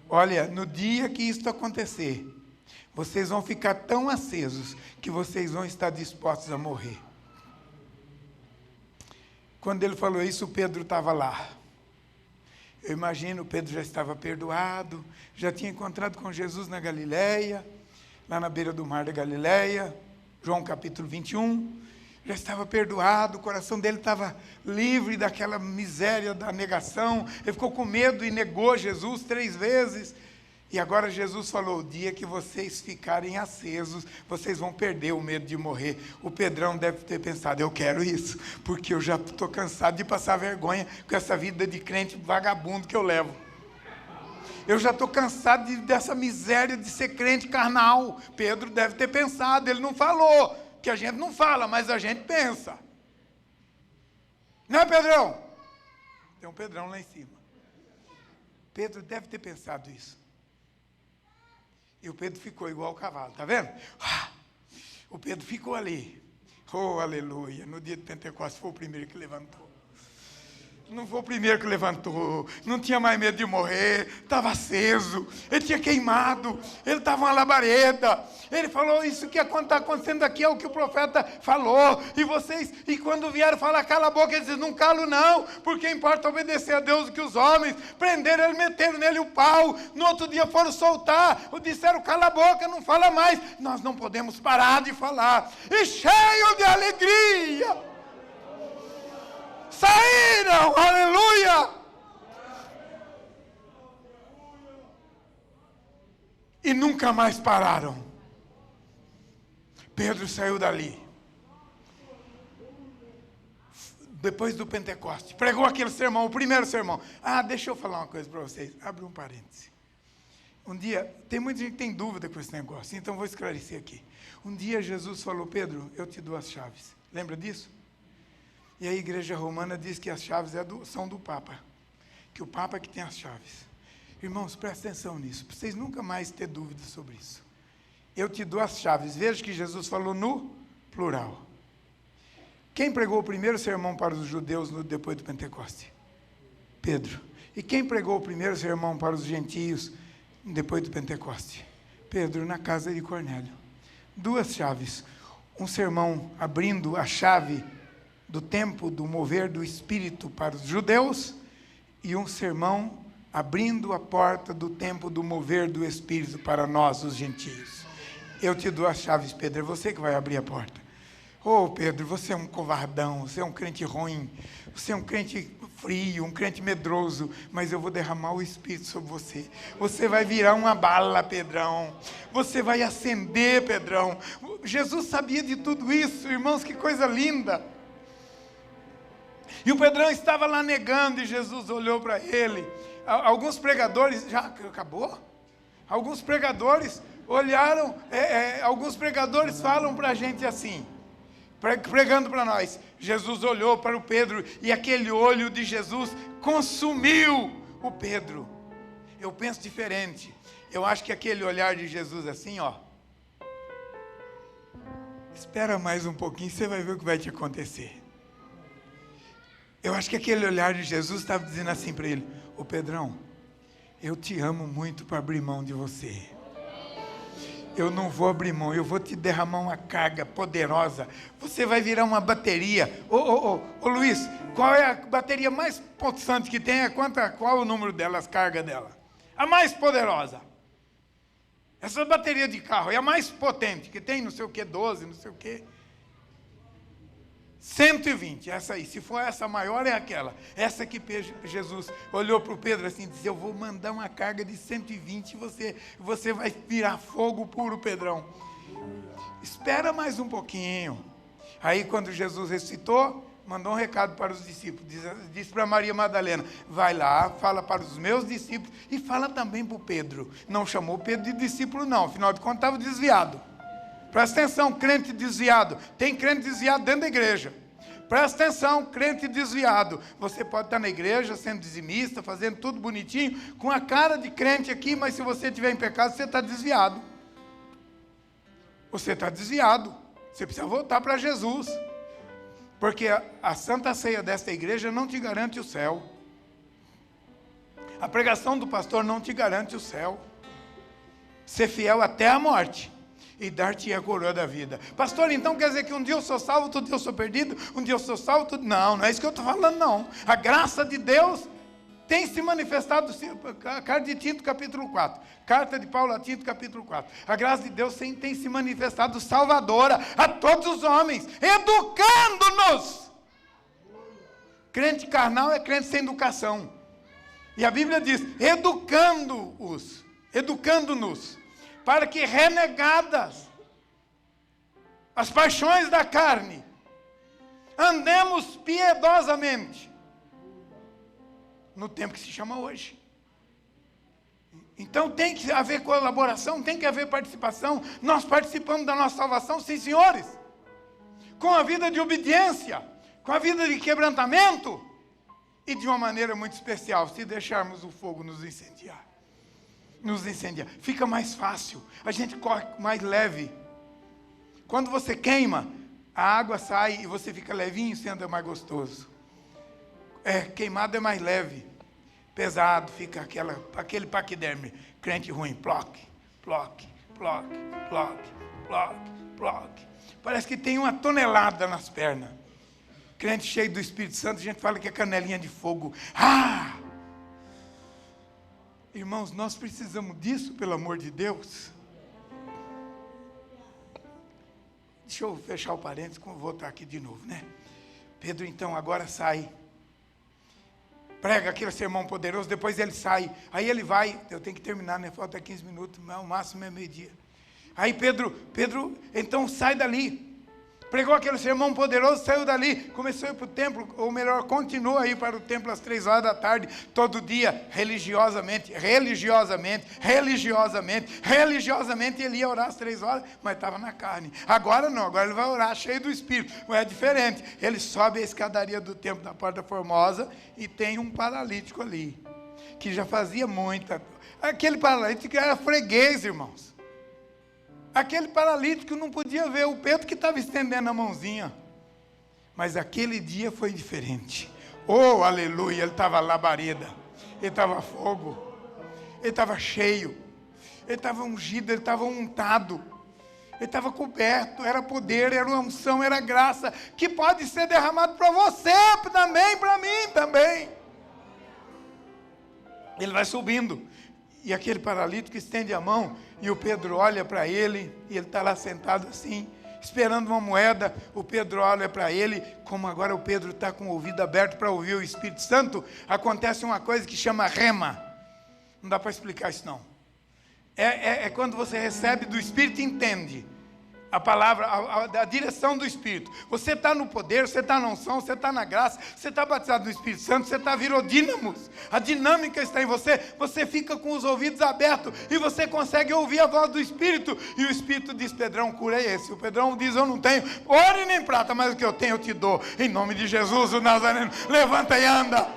Olha, no dia que isso acontecer, vocês vão ficar tão acesos que vocês vão estar dispostos a morrer. Quando ele falou isso, Pedro estava lá. Eu imagino, Pedro já estava perdoado, já tinha encontrado com Jesus na Galileia, lá na beira do mar da Galileia, João capítulo 21, já estava perdoado, o coração dele estava livre daquela miséria da negação, ele ficou com medo e negou Jesus 3 vezes. E agora Jesus falou: o dia que vocês ficarem acesos, vocês vão perder o medo de morrer. O Pedrão deve ter pensado: eu quero isso, porque eu já estou cansado de passar vergonha com essa vida de crente vagabundo que eu levo. Eu já estou cansado dessa miséria de ser crente carnal. Pedro deve ter pensado, ele não falou, que a gente não fala, mas a gente pensa. Não é, Pedrão? Tem um Pedrão lá em cima. Pedro deve ter pensado isso. E o Pedro ficou igual o cavalo, está vendo? O Pedro ficou ali. Oh, aleluia. No dia de Pentecostes foi o primeiro que levantou. Não foi o primeiro que levantou. Não tinha mais medo de morrer. Estava aceso. Ele tinha queimado. Ele estava uma labareda. Ele falou: isso que está acontecendo aqui é o que o profeta falou. E quando vieram falar, cala a boca, ele disse: não calo não, porque importa obedecer a Deus do que os homens. Prenderam ele, meteram nele o pau. No outro dia foram soltar. Disseram: cala a boca, não fala mais. Nós não podemos parar de falar. E cheio de alegria saíram, aleluia! E nunca mais pararam. Pedro saiu dali. Depois do Pentecostes, pregou aquele sermão, o primeiro sermão. Deixa eu falar uma coisa para vocês. Abre um parêntese. Um dia, tem muita gente que tem dúvida com esse negócio, então vou esclarecer aqui. Um dia Jesus falou: Pedro, eu te dou as chaves. Lembra disso? E a igreja romana diz que as chaves são do Papa, que o Papa que tem as chaves. Irmãos, prestem atenção nisso, para vocês nunca mais ter dúvidas sobre isso. Eu te dou as chaves. Veja que Jesus falou no plural. Quem pregou o primeiro sermão para os judeus depois do Pentecoste? Pedro. E quem pregou o primeiro sermão para os gentios depois do Pentecoste? Pedro, na casa de Cornélio. Duas chaves. Um sermão abrindo a chave do tempo do mover do Espírito para os judeus, e um sermão abrindo a porta do tempo do mover do Espírito para nós, os gentios. Eu te dou as chaves, Pedro, é você que vai abrir a porta. Oh, Pedro, você é um covardão, você é um crente ruim, você é um crente frio, um crente medroso, mas eu vou derramar o Espírito sobre você. Você vai virar uma bala, Pedrão. Você vai acender, Pedrão. Jesus sabia de tudo isso, irmãos, que coisa linda. E o Pedrão estava lá negando e Jesus olhou para ele. Alguns pregadores, já acabou? Alguns pregadores olharam, alguns pregadores falam para a gente assim, pregando para nós. Jesus olhou para o Pedro e aquele olho de Jesus consumiu o Pedro. Eu penso diferente. Eu acho que aquele olhar de Jesus assim, ó. Espera mais um pouquinho, você vai ver o que vai te acontecer. Eu acho que aquele olhar de Jesus estava dizendo assim para ele: ô Pedrão, eu te amo muito para abrir mão de você. Eu não vou abrir mão, eu vou te derramar uma carga poderosa. Você vai virar uma bateria. Ô Luiz, qual é a bateria mais potente que tem? Qual é o número dela, as cargas dela? A mais poderosa. Essa bateria de carro é a mais potente, que tem não sei o que, 12, não sei o que. 120, essa aí. Se for essa maior, é aquela. Essa que Jesus olhou para o Pedro assim e disse: eu vou mandar uma carga de 120 e você vai virar fogo puro, Pedrão. Espera mais um pouquinho. Aí quando Jesus ressuscitou, mandou um recado para os discípulos. Disse para Maria Madalena: vai lá, fala para os meus discípulos e fala também para o Pedro. Não chamou Pedro de discípulo não, afinal de contas estava desviado. Presta atenção, crente desviado. Tem crente desviado dentro da igreja. Presta atenção, crente desviado. Você pode estar na igreja, sendo dizimista, fazendo tudo bonitinho, com a cara de crente aqui, mas se você estiver em pecado, você está desviado. Você está desviado. Você precisa voltar para Jesus. Porque a Santa Ceia desta igreja não te garante o céu. A pregação do pastor não te garante o céu. Ser fiel até a morte. E dar-te a coroa da vida. Pastor, então quer dizer que um dia eu sou salvo, outro dia eu sou perdido, um dia eu sou salvo, outro... Não é isso que eu estou falando, não. A graça de Deus tem se manifestado, carta de Tito, capítulo 4. Carta de Paulo a Tito, capítulo 4. A graça de Deus tem se manifestado salvadora a todos os homens, educando-nos. Crente carnal é crente sem educação. E a Bíblia diz, educando-nos, para que renegadas as paixões da carne, andemos piedosamente no tempo que se chama hoje. Então tem que haver colaboração, tem que haver participação. Nós participamos da nossa salvação, sim, senhores, com a vida de obediência, com a vida de quebrantamento, e de uma maneira muito especial, se deixarmos o fogo nos incendiar. Fica mais fácil, a gente corre mais leve. Quando você queima, a água sai e você fica levinho, você anda mais gostoso. Queimado é mais leve. Pesado, fica aquele paquiderme, crente ruim, ploque. Parece que tem uma tonelada nas pernas. Crente cheio do Espírito Santo, a gente fala que é canelinha de fogo. Irmãos, nós precisamos disso, pelo amor de Deus. Deixa eu fechar o parênteses, vou voltar aqui de novo, né? Pedro, então, agora sai. Prega aquele sermão poderoso, depois ele sai. Aí ele vai, eu tenho que terminar, né? Falta 15 minutos, mas o máximo é meio-dia. Aí Pedro, então sai dali. pregou aquele sermão poderoso, saiu dali, começou a ir para o templo, ou melhor, continua a ir para o templo às 3 horas da tarde, todo dia, religiosamente, ele ia orar às 3 horas, mas estava na carne. Agora não, agora ele vai orar cheio do Espírito, mas é diferente. Ele sobe a escadaria do templo da Porta Formosa e tem um paralítico ali, que já fazia muita. Aquele paralítico era freguês, irmãos. Aquele paralítico não podia ver o Pedro que estava estendendo a mãozinha. Mas aquele dia foi diferente. Oh, aleluia, ele estava labareda, ele estava fogo, ele estava cheio, ele estava ungido, ele estava untado, ele estava coberto, era poder, era unção, era graça, que pode ser derramado para você também, para mim também. Ele vai subindo. E aquele paralítico estende a mão, e o Pedro olha para ele, e ele está lá sentado assim, esperando uma moeda. O Pedro olha para ele, como agora o Pedro está com o ouvido aberto para ouvir o Espírito Santo, acontece uma coisa que chama rema. Não dá para explicar isso não. É quando você recebe do Espírito e entende a palavra, a direção do Espírito. Você está no poder, você está na unção, você está na graça, você está batizado no Espírito Santo, você virou dínamos. A dinâmica está em você, você fica com os ouvidos abertos e você consegue ouvir a voz do Espírito. E o Espírito diz: Pedrão, cura é esse. O Pedrão diz: eu não tenho ouro e nem prata, mas o que eu tenho eu te dou. Em nome de Jesus, o Nazareno, levanta e anda.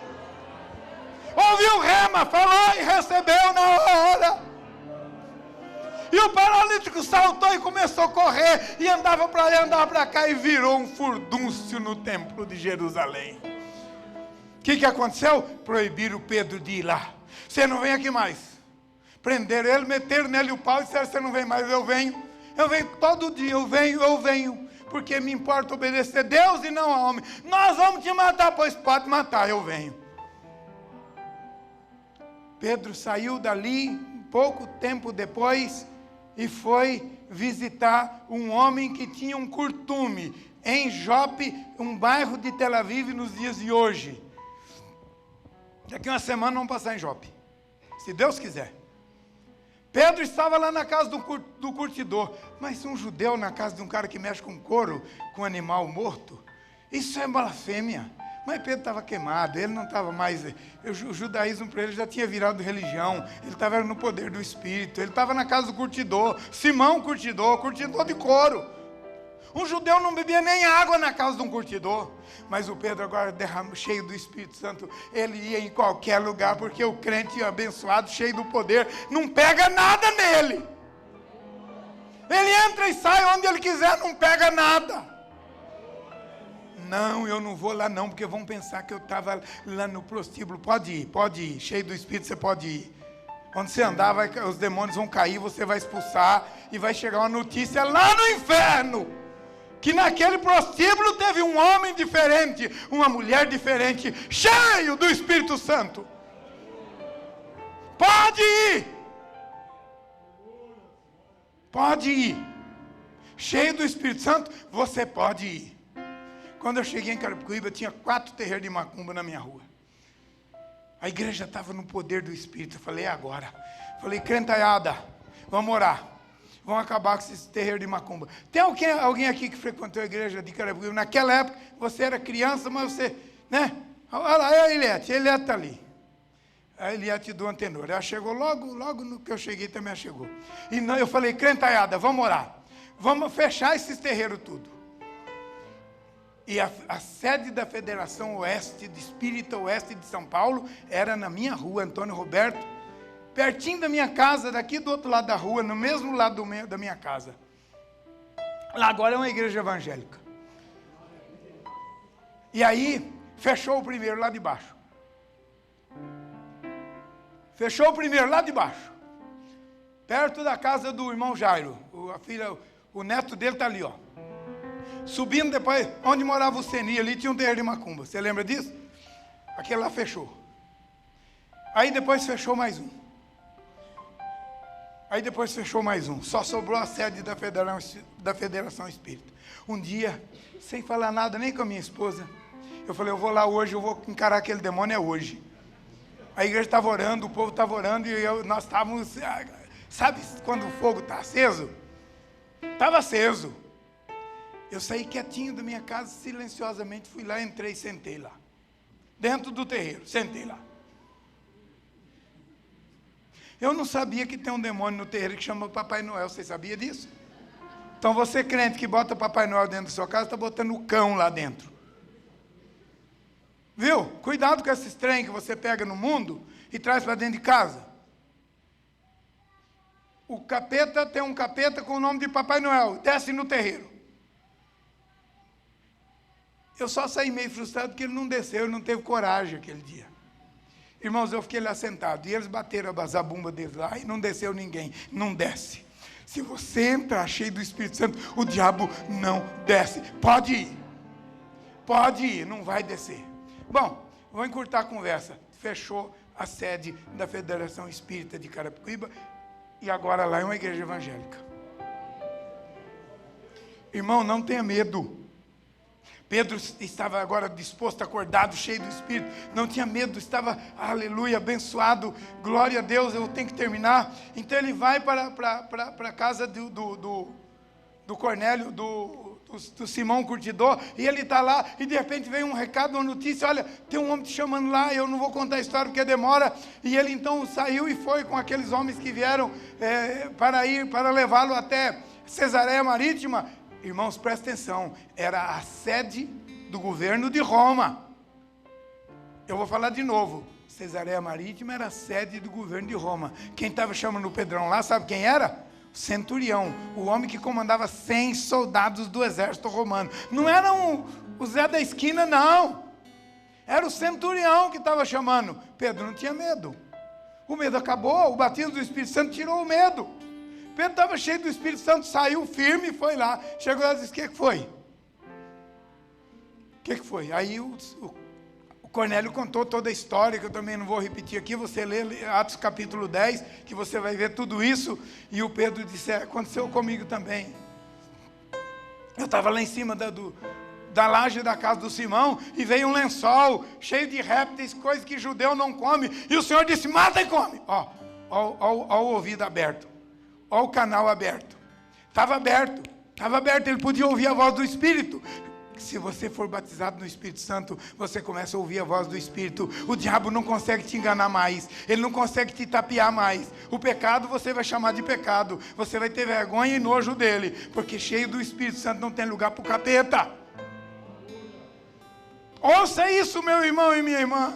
Ouviu o rema, falou e recebeu na hora. E o paralítico saltou e começou a correr, e andava para lá, andava para cá, e virou um furdúncio no templo de Jerusalém. O que aconteceu? Proibiram Pedro de ir lá. Você não vem aqui mais. Prenderam ele, meteram nele o pau e disseram: você não vem mais. Eu venho todo dia, eu venho, porque me importa obedecer a Deus e não a homem. Nós vamos te matar, pois pode matar, eu venho. Pedro saiu dali, pouco tempo depois, e foi visitar um homem que tinha um curtume em Jope, um bairro de Tel Aviv nos dias de hoje. Daqui uma semana vamos passar em Jope, se Deus quiser. Pedro estava lá na casa do curtidor. Mas um judeu na casa de um cara que mexe com couro, com animal morto, isso é blasfêmia. Mas Pedro estava queimado, ele não estava mais... O judaísmo para ele já tinha virado religião, ele estava no poder do Espírito, ele estava na casa do curtidor, Simão curtidor de couro. Um judeu não bebia nem água na casa de um curtidor. Mas o Pedro agora, cheio do Espírito Santo, ele ia em qualquer lugar, porque o crente abençoado, cheio do poder, não pega nada nele. Ele entra e sai onde ele quiser, não pega nada. Não, eu não vou lá não, porque vão pensar que eu estava lá no prostíbulo. Pode ir, cheio do Espírito você pode ir. Onde você andar, os demônios vão cair, você vai expulsar, e vai chegar uma notícia lá no inferno, que naquele prostíbulo teve um homem diferente, uma mulher diferente, cheio do Espírito Santo. Pode ir, cheio do Espírito Santo, você pode ir. Quando eu cheguei em Carapicuíba, tinha 4 terreiros de macumba na minha rua. A igreja estava no poder do Espírito. Eu falei: é agora. Falei: crentaiada, vamos orar. Vamos acabar com esses terreiros de macumba. Tem alguém aqui que frequentou a igreja de Carapicuíba? Naquela época, você era criança, mas você, né? Olha lá, é a Eliette está ali. A Eliette do Antenor. Ela chegou logo no que eu cheguei também ela chegou. E eu falei: crentaiada, vamos orar. Vamos fechar esses terreiros tudo. E a sede da Federação Oeste, de Espírita Oeste de São Paulo, era na minha rua, Antônio Roberto, pertinho da minha casa, daqui do outro lado da rua, no mesmo lado da minha casa. Lá agora é uma igreja evangélica. E aí, fechou o primeiro lá de baixo. Perto da casa do irmão Jairo. O neto dele está ali, ó. Subindo depois, onde morava o Seni, ali tinha um terreiro de macumba. Você lembra disso? Aquele lá fechou. Aí depois fechou mais um. Só sobrou a sede da Federação Espírita. Um dia, sem falar nada nem com a minha esposa, eu falei: eu vou lá hoje, eu vou encarar aquele demônio, é hoje. A igreja estava orando, o povo estava orando, e nós estávamos... Sabe quando o fogo está aceso? Estava aceso. Eu saí quietinho da minha casa, silenciosamente, fui lá, entrei e sentei lá. Dentro do terreiro, sentei lá. Eu não sabia que tem um demônio no terreiro que chama Papai Noel, você sabia disso? Então você crente que bota Papai Noel dentro da sua casa, está botando o cão lá dentro. Viu? Cuidado com esses trem que você pega no mundo e traz para dentro de casa. O capeta tem um capeta com o nome de Papai Noel, desce no terreiro. Eu só saí meio frustrado porque ele não desceu, ele não teve coragem aquele dia. Irmãos, eu fiquei lá sentado, e eles bateram a zabumba deles lá, e não desceu ninguém. Não desce. Se você entrar cheio do Espírito Santo, o diabo não desce. Pode ir. Pode ir, não vai descer. Bom, vou encurtar a conversa. Fechou a sede da Federação Espírita de Carapicuíba, e agora lá é uma igreja evangélica. Irmão, não tenha medo. Pedro estava agora disposto, acordado, cheio do Espírito, não tinha medo, estava, aleluia, abençoado, glória a Deus, eu tenho que terminar. Então ele vai para a casa do Cornélio, do Simão Curtidor, e ele está lá, e de repente vem um recado, uma notícia, olha, tem um homem te chamando lá, eu não vou contar a história porque demora, e ele então saiu e foi com aqueles homens que vieram para levá-lo até Cesareia Marítima. Irmãos, presta atenção, era a sede do governo de Roma. Eu vou falar de novo. Cesareia Marítima era a sede do governo de Roma. Quem estava chamando o Pedrão lá, sabe quem era? O centurião, o homem que comandava 100 soldados do exército romano. Não era o Zé da esquina, não. Era o centurião que estava chamando. Pedro não tinha medo. O medo acabou, o batismo do Espírito Santo tirou o medo. Pedro estava cheio do Espírito Santo, saiu firme e foi lá. Chegou lá e disse, o que foi? O que foi? Aí o Cornélio contou toda a história, que eu também não vou repetir aqui. Você lê Atos capítulo 10, que você vai ver tudo isso. E o Pedro disse, aconteceu comigo também. Eu estava lá em cima da laje da casa do Simão, e veio um lençol cheio de répteis, coisa que judeu não come. E o Senhor disse, mata e come. Ó o ouvido aberto. Olha o canal aberto. Estava aberto, ele podia ouvir a voz do Espírito. Se você for batizado no Espírito Santo, você começa a ouvir a voz do Espírito. O diabo não consegue te enganar mais, ele não consegue te tapear mais. O pecado você vai chamar de pecado, você vai ter vergonha e nojo dele, porque cheio do Espírito Santo não tem lugar para o capeta. Ouça isso, meu irmão e minha irmã.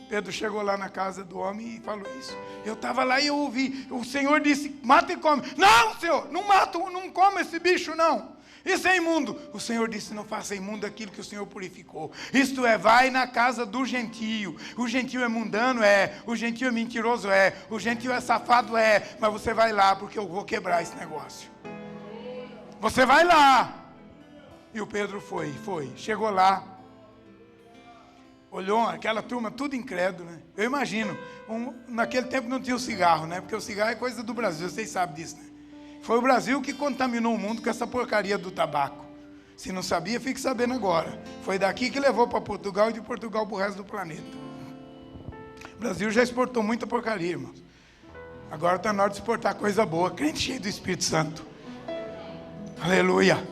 Pedro chegou lá na casa do homem e falou isso. Eu estava lá e eu ouvi. O Senhor disse, mata e come. Não, Senhor, não mata, não come esse bicho, não. Isso é imundo. O Senhor disse, não faça imundo aquilo que o Senhor purificou. Isto é, vai na casa do gentio. O gentio é mundano? O gentio é mentiroso? O gentio é safado? Mas você vai lá, porque eu vou quebrar esse negócio. Você vai lá. E o Pedro foi. Chegou lá. Olhou aquela turma, tudo incrédulo, né? Eu imagino, naquele tempo não tinha o cigarro, né? Porque o cigarro é coisa do Brasil, vocês sabem disso, né? Foi o Brasil que contaminou o mundo com essa porcaria do tabaco. Se não sabia, fique sabendo agora. Foi daqui que levou para Portugal e de Portugal para o resto do planeta. O Brasil já exportou muita porcaria, irmãos. Agora está na hora de exportar coisa boa, crente cheio do Espírito Santo. Aleluia.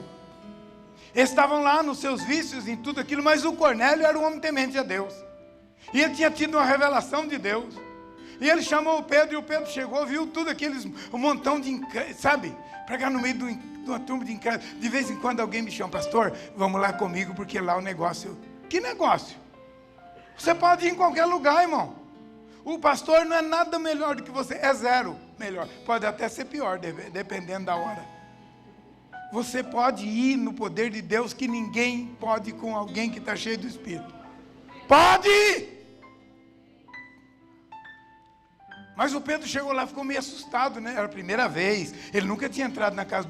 Eles estavam lá nos seus vícios, em tudo aquilo, mas o Cornélio era um homem temente a Deus. E ele tinha tido uma revelação de Deus. E ele chamou o Pedro, e o Pedro chegou, viu tudo aqueles, um montão de, sabe? Pregar no meio de uma turma de incrédulos. De vez em quando alguém me chama, pastor, vamos lá comigo, porque lá o negócio... Que negócio? Você pode ir em qualquer lugar, irmão. O pastor não é nada melhor do que você, é zero melhor. Pode até ser pior, dependendo da hora. Você pode ir no poder de Deus que ninguém pode com alguém que está cheio do Espírito. Pode ir! Mas o Pedro chegou lá e ficou meio assustado, né? Era a primeira vez. Ele nunca tinha entrado na casa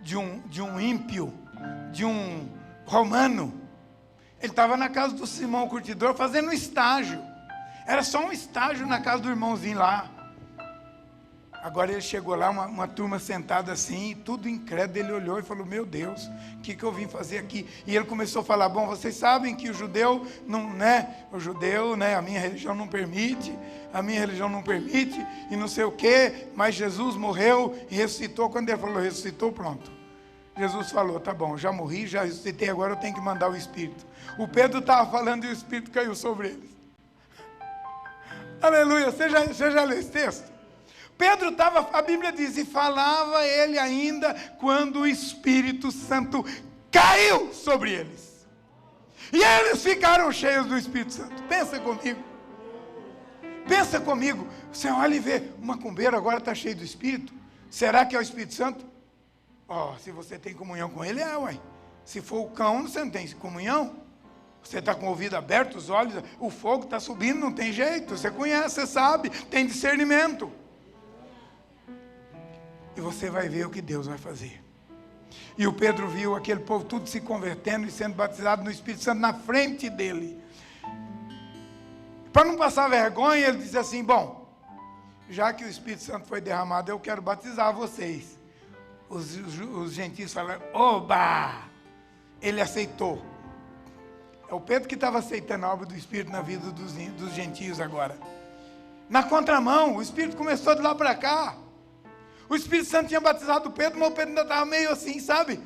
de um ímpio, de um romano. Ele estava na casa do Simão Curtidor fazendo um estágio. Era só um estágio na casa do irmãozinho lá. Agora ele chegou lá, uma turma sentada assim, tudo incrédulo, ele olhou e falou, meu Deus, o que eu vim fazer aqui? E ele começou a falar, bom, vocês sabem que o judeu, não, né, a minha religião não permite, e não sei o quê, mas Jesus morreu e ressuscitou. Quando ele falou ressuscitou, pronto. Jesus falou, tá bom, já morri, já ressuscitei, agora eu tenho que mandar o Espírito. O Pedro estava falando e o Espírito caiu sobre eles. Aleluia, você já leu esse texto? Pedro estava, a Bíblia diz, e falava ele ainda quando o Espírito Santo caiu sobre eles. E eles ficaram cheios do Espírito Santo. Pensa comigo. Pensa comigo. Você olha e vê, o macumbeiro agora está cheio do Espírito. Será que é o Espírito Santo? Se você tem comunhão com ele, ué. Se for o cão, você não tem comunhão. Você está com o ouvido aberto, os olhos, o fogo está subindo, não tem jeito. Você conhece, você sabe, tem discernimento. E você vai ver o que Deus vai fazer. E o Pedro viu aquele povo tudo se convertendo e sendo batizado no Espírito Santo na frente dele. Para não passar vergonha, ele disse assim, bom, já que o Espírito Santo foi derramado, eu quero batizar vocês. Os gentios falaram, oba! Ele aceitou. É o Pedro que estava aceitando a obra do Espírito na vida dos gentios agora. Na contramão, o Espírito começou de lá para cá. O Espírito Santo tinha batizado o Pedro, mas o Pedro ainda estava meio assim, sabe?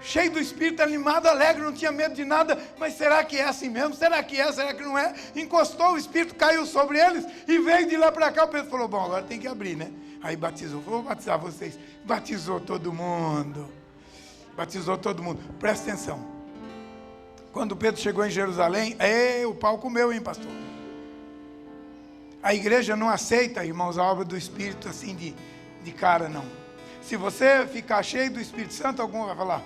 Cheio do Espírito, animado, alegre, não tinha medo de nada. Mas será que é assim mesmo? Será que é? Será que não é? Encostou, o Espírito caiu sobre eles e veio de lá para cá. O Pedro falou, bom, agora tem que abrir, né? Aí batizou, vou batizar vocês. Batizou todo mundo. Batizou todo mundo. Presta atenção. Quando Pedro chegou em Jerusalém, o pau comeu, hein, pastor? A igreja não aceita, irmãos, a obra do Espírito assim de cara, não. Se você ficar cheio do Espírito Santo, algum vai falar,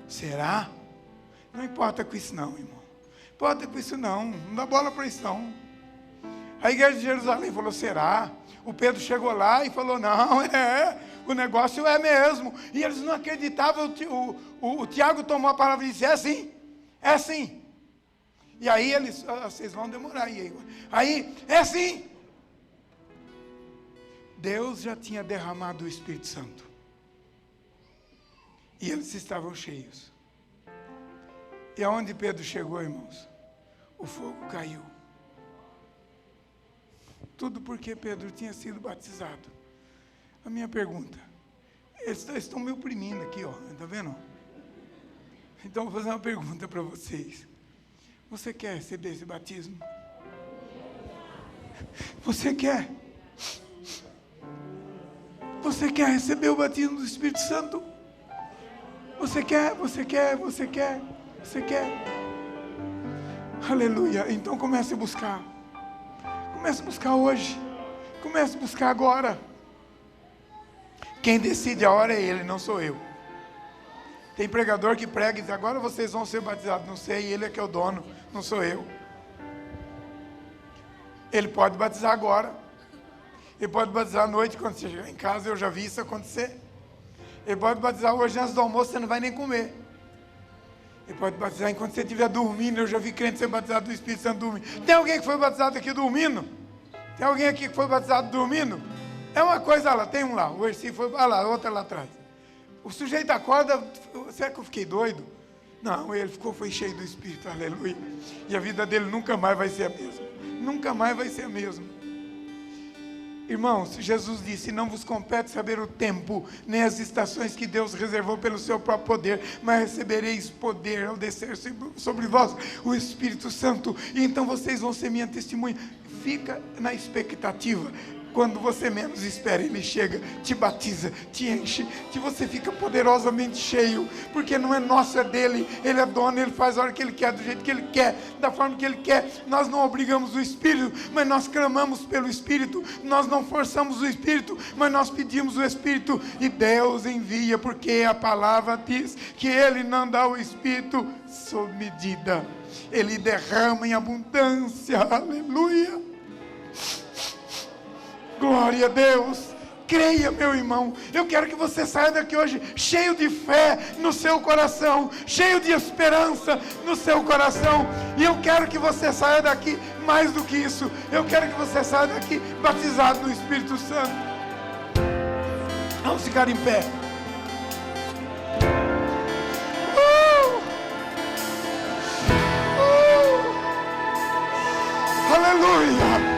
será? Não importa com isso não, irmão. Não importa com isso não. Não dá bola para isso não. A igreja de Jerusalém falou, será? O Pedro chegou lá e falou, não, o negócio é mesmo. E eles não acreditavam. O Tiago tomou a palavra e disse, é assim, é assim. E aí eles, vocês vão demorar aí, é assim. Deus já tinha derramado o Espírito Santo. E eles estavam cheios. E aonde Pedro chegou, irmãos? O fogo caiu. Tudo porque Pedro tinha sido batizado. A minha pergunta, eles estão me oprimindo aqui, ó, está vendo? Então vou fazer uma pergunta para vocês. Você quer receber esse batismo? Você quer? Você quer receber o batismo do Espírito Santo? Você quer? Você quer? Você quer? Você quer? Aleluia. Então comece a buscar. Comece a buscar hoje. Comece a buscar agora. Quem decide a hora é Ele, não sou eu. Tem pregador que prega e diz, agora vocês vão ser batizados. Não sei, Ele é que é o dono, não sou eu. Ele pode batizar agora. Ele pode batizar à noite, quando você chegar em casa, eu já vi isso acontecer. Ele pode batizar hoje antes do almoço, você não vai nem comer. Ele pode batizar enquanto você estiver dormindo, eu já vi crente ser batizado do Espírito Santo dormindo. Tem alguém que foi batizado aqui dormindo? Tem alguém aqui que foi batizado dormindo? É uma coisa lá, tem um lá, o Erci foi, lá, outra lá atrás. O sujeito acorda, será que eu fiquei doido? Não, ele foi cheio do Espírito, aleluia. E a vida dele nunca mais vai ser a mesma. Nunca mais vai ser a mesma. Irmãos, Jesus disse, não vos compete saber o tempo, nem as estações que Deus reservou pelo seu próprio poder, mas recebereis poder ao descer sobre vós o Espírito Santo, e então vocês vão ser minha testemunha. Fica na expectativa. Quando você menos espera, Ele chega, te batiza, te enche, que você fica poderosamente cheio, porque não é nosso, é dele. Ele é dono, Ele faz a hora que Ele quer, do jeito que Ele quer, da forma que Ele quer. Nós não obrigamos o Espírito, mas nós clamamos pelo Espírito. Nós não forçamos o Espírito, mas nós pedimos o Espírito, e Deus envia, porque a palavra diz que Ele não dá o Espírito sob medida, Ele derrama em abundância, aleluia. Glória a Deus. Creia, meu irmão. Eu quero que você saia daqui hoje cheio de fé no seu coração, cheio de esperança no seu coração. E eu quero que você saia daqui mais do que isso. Eu quero que você saia daqui batizado no Espírito Santo. Vamos ficar em pé. Aleluia.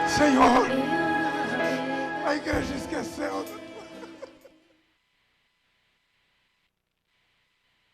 Senhor, a igreja esqueceu.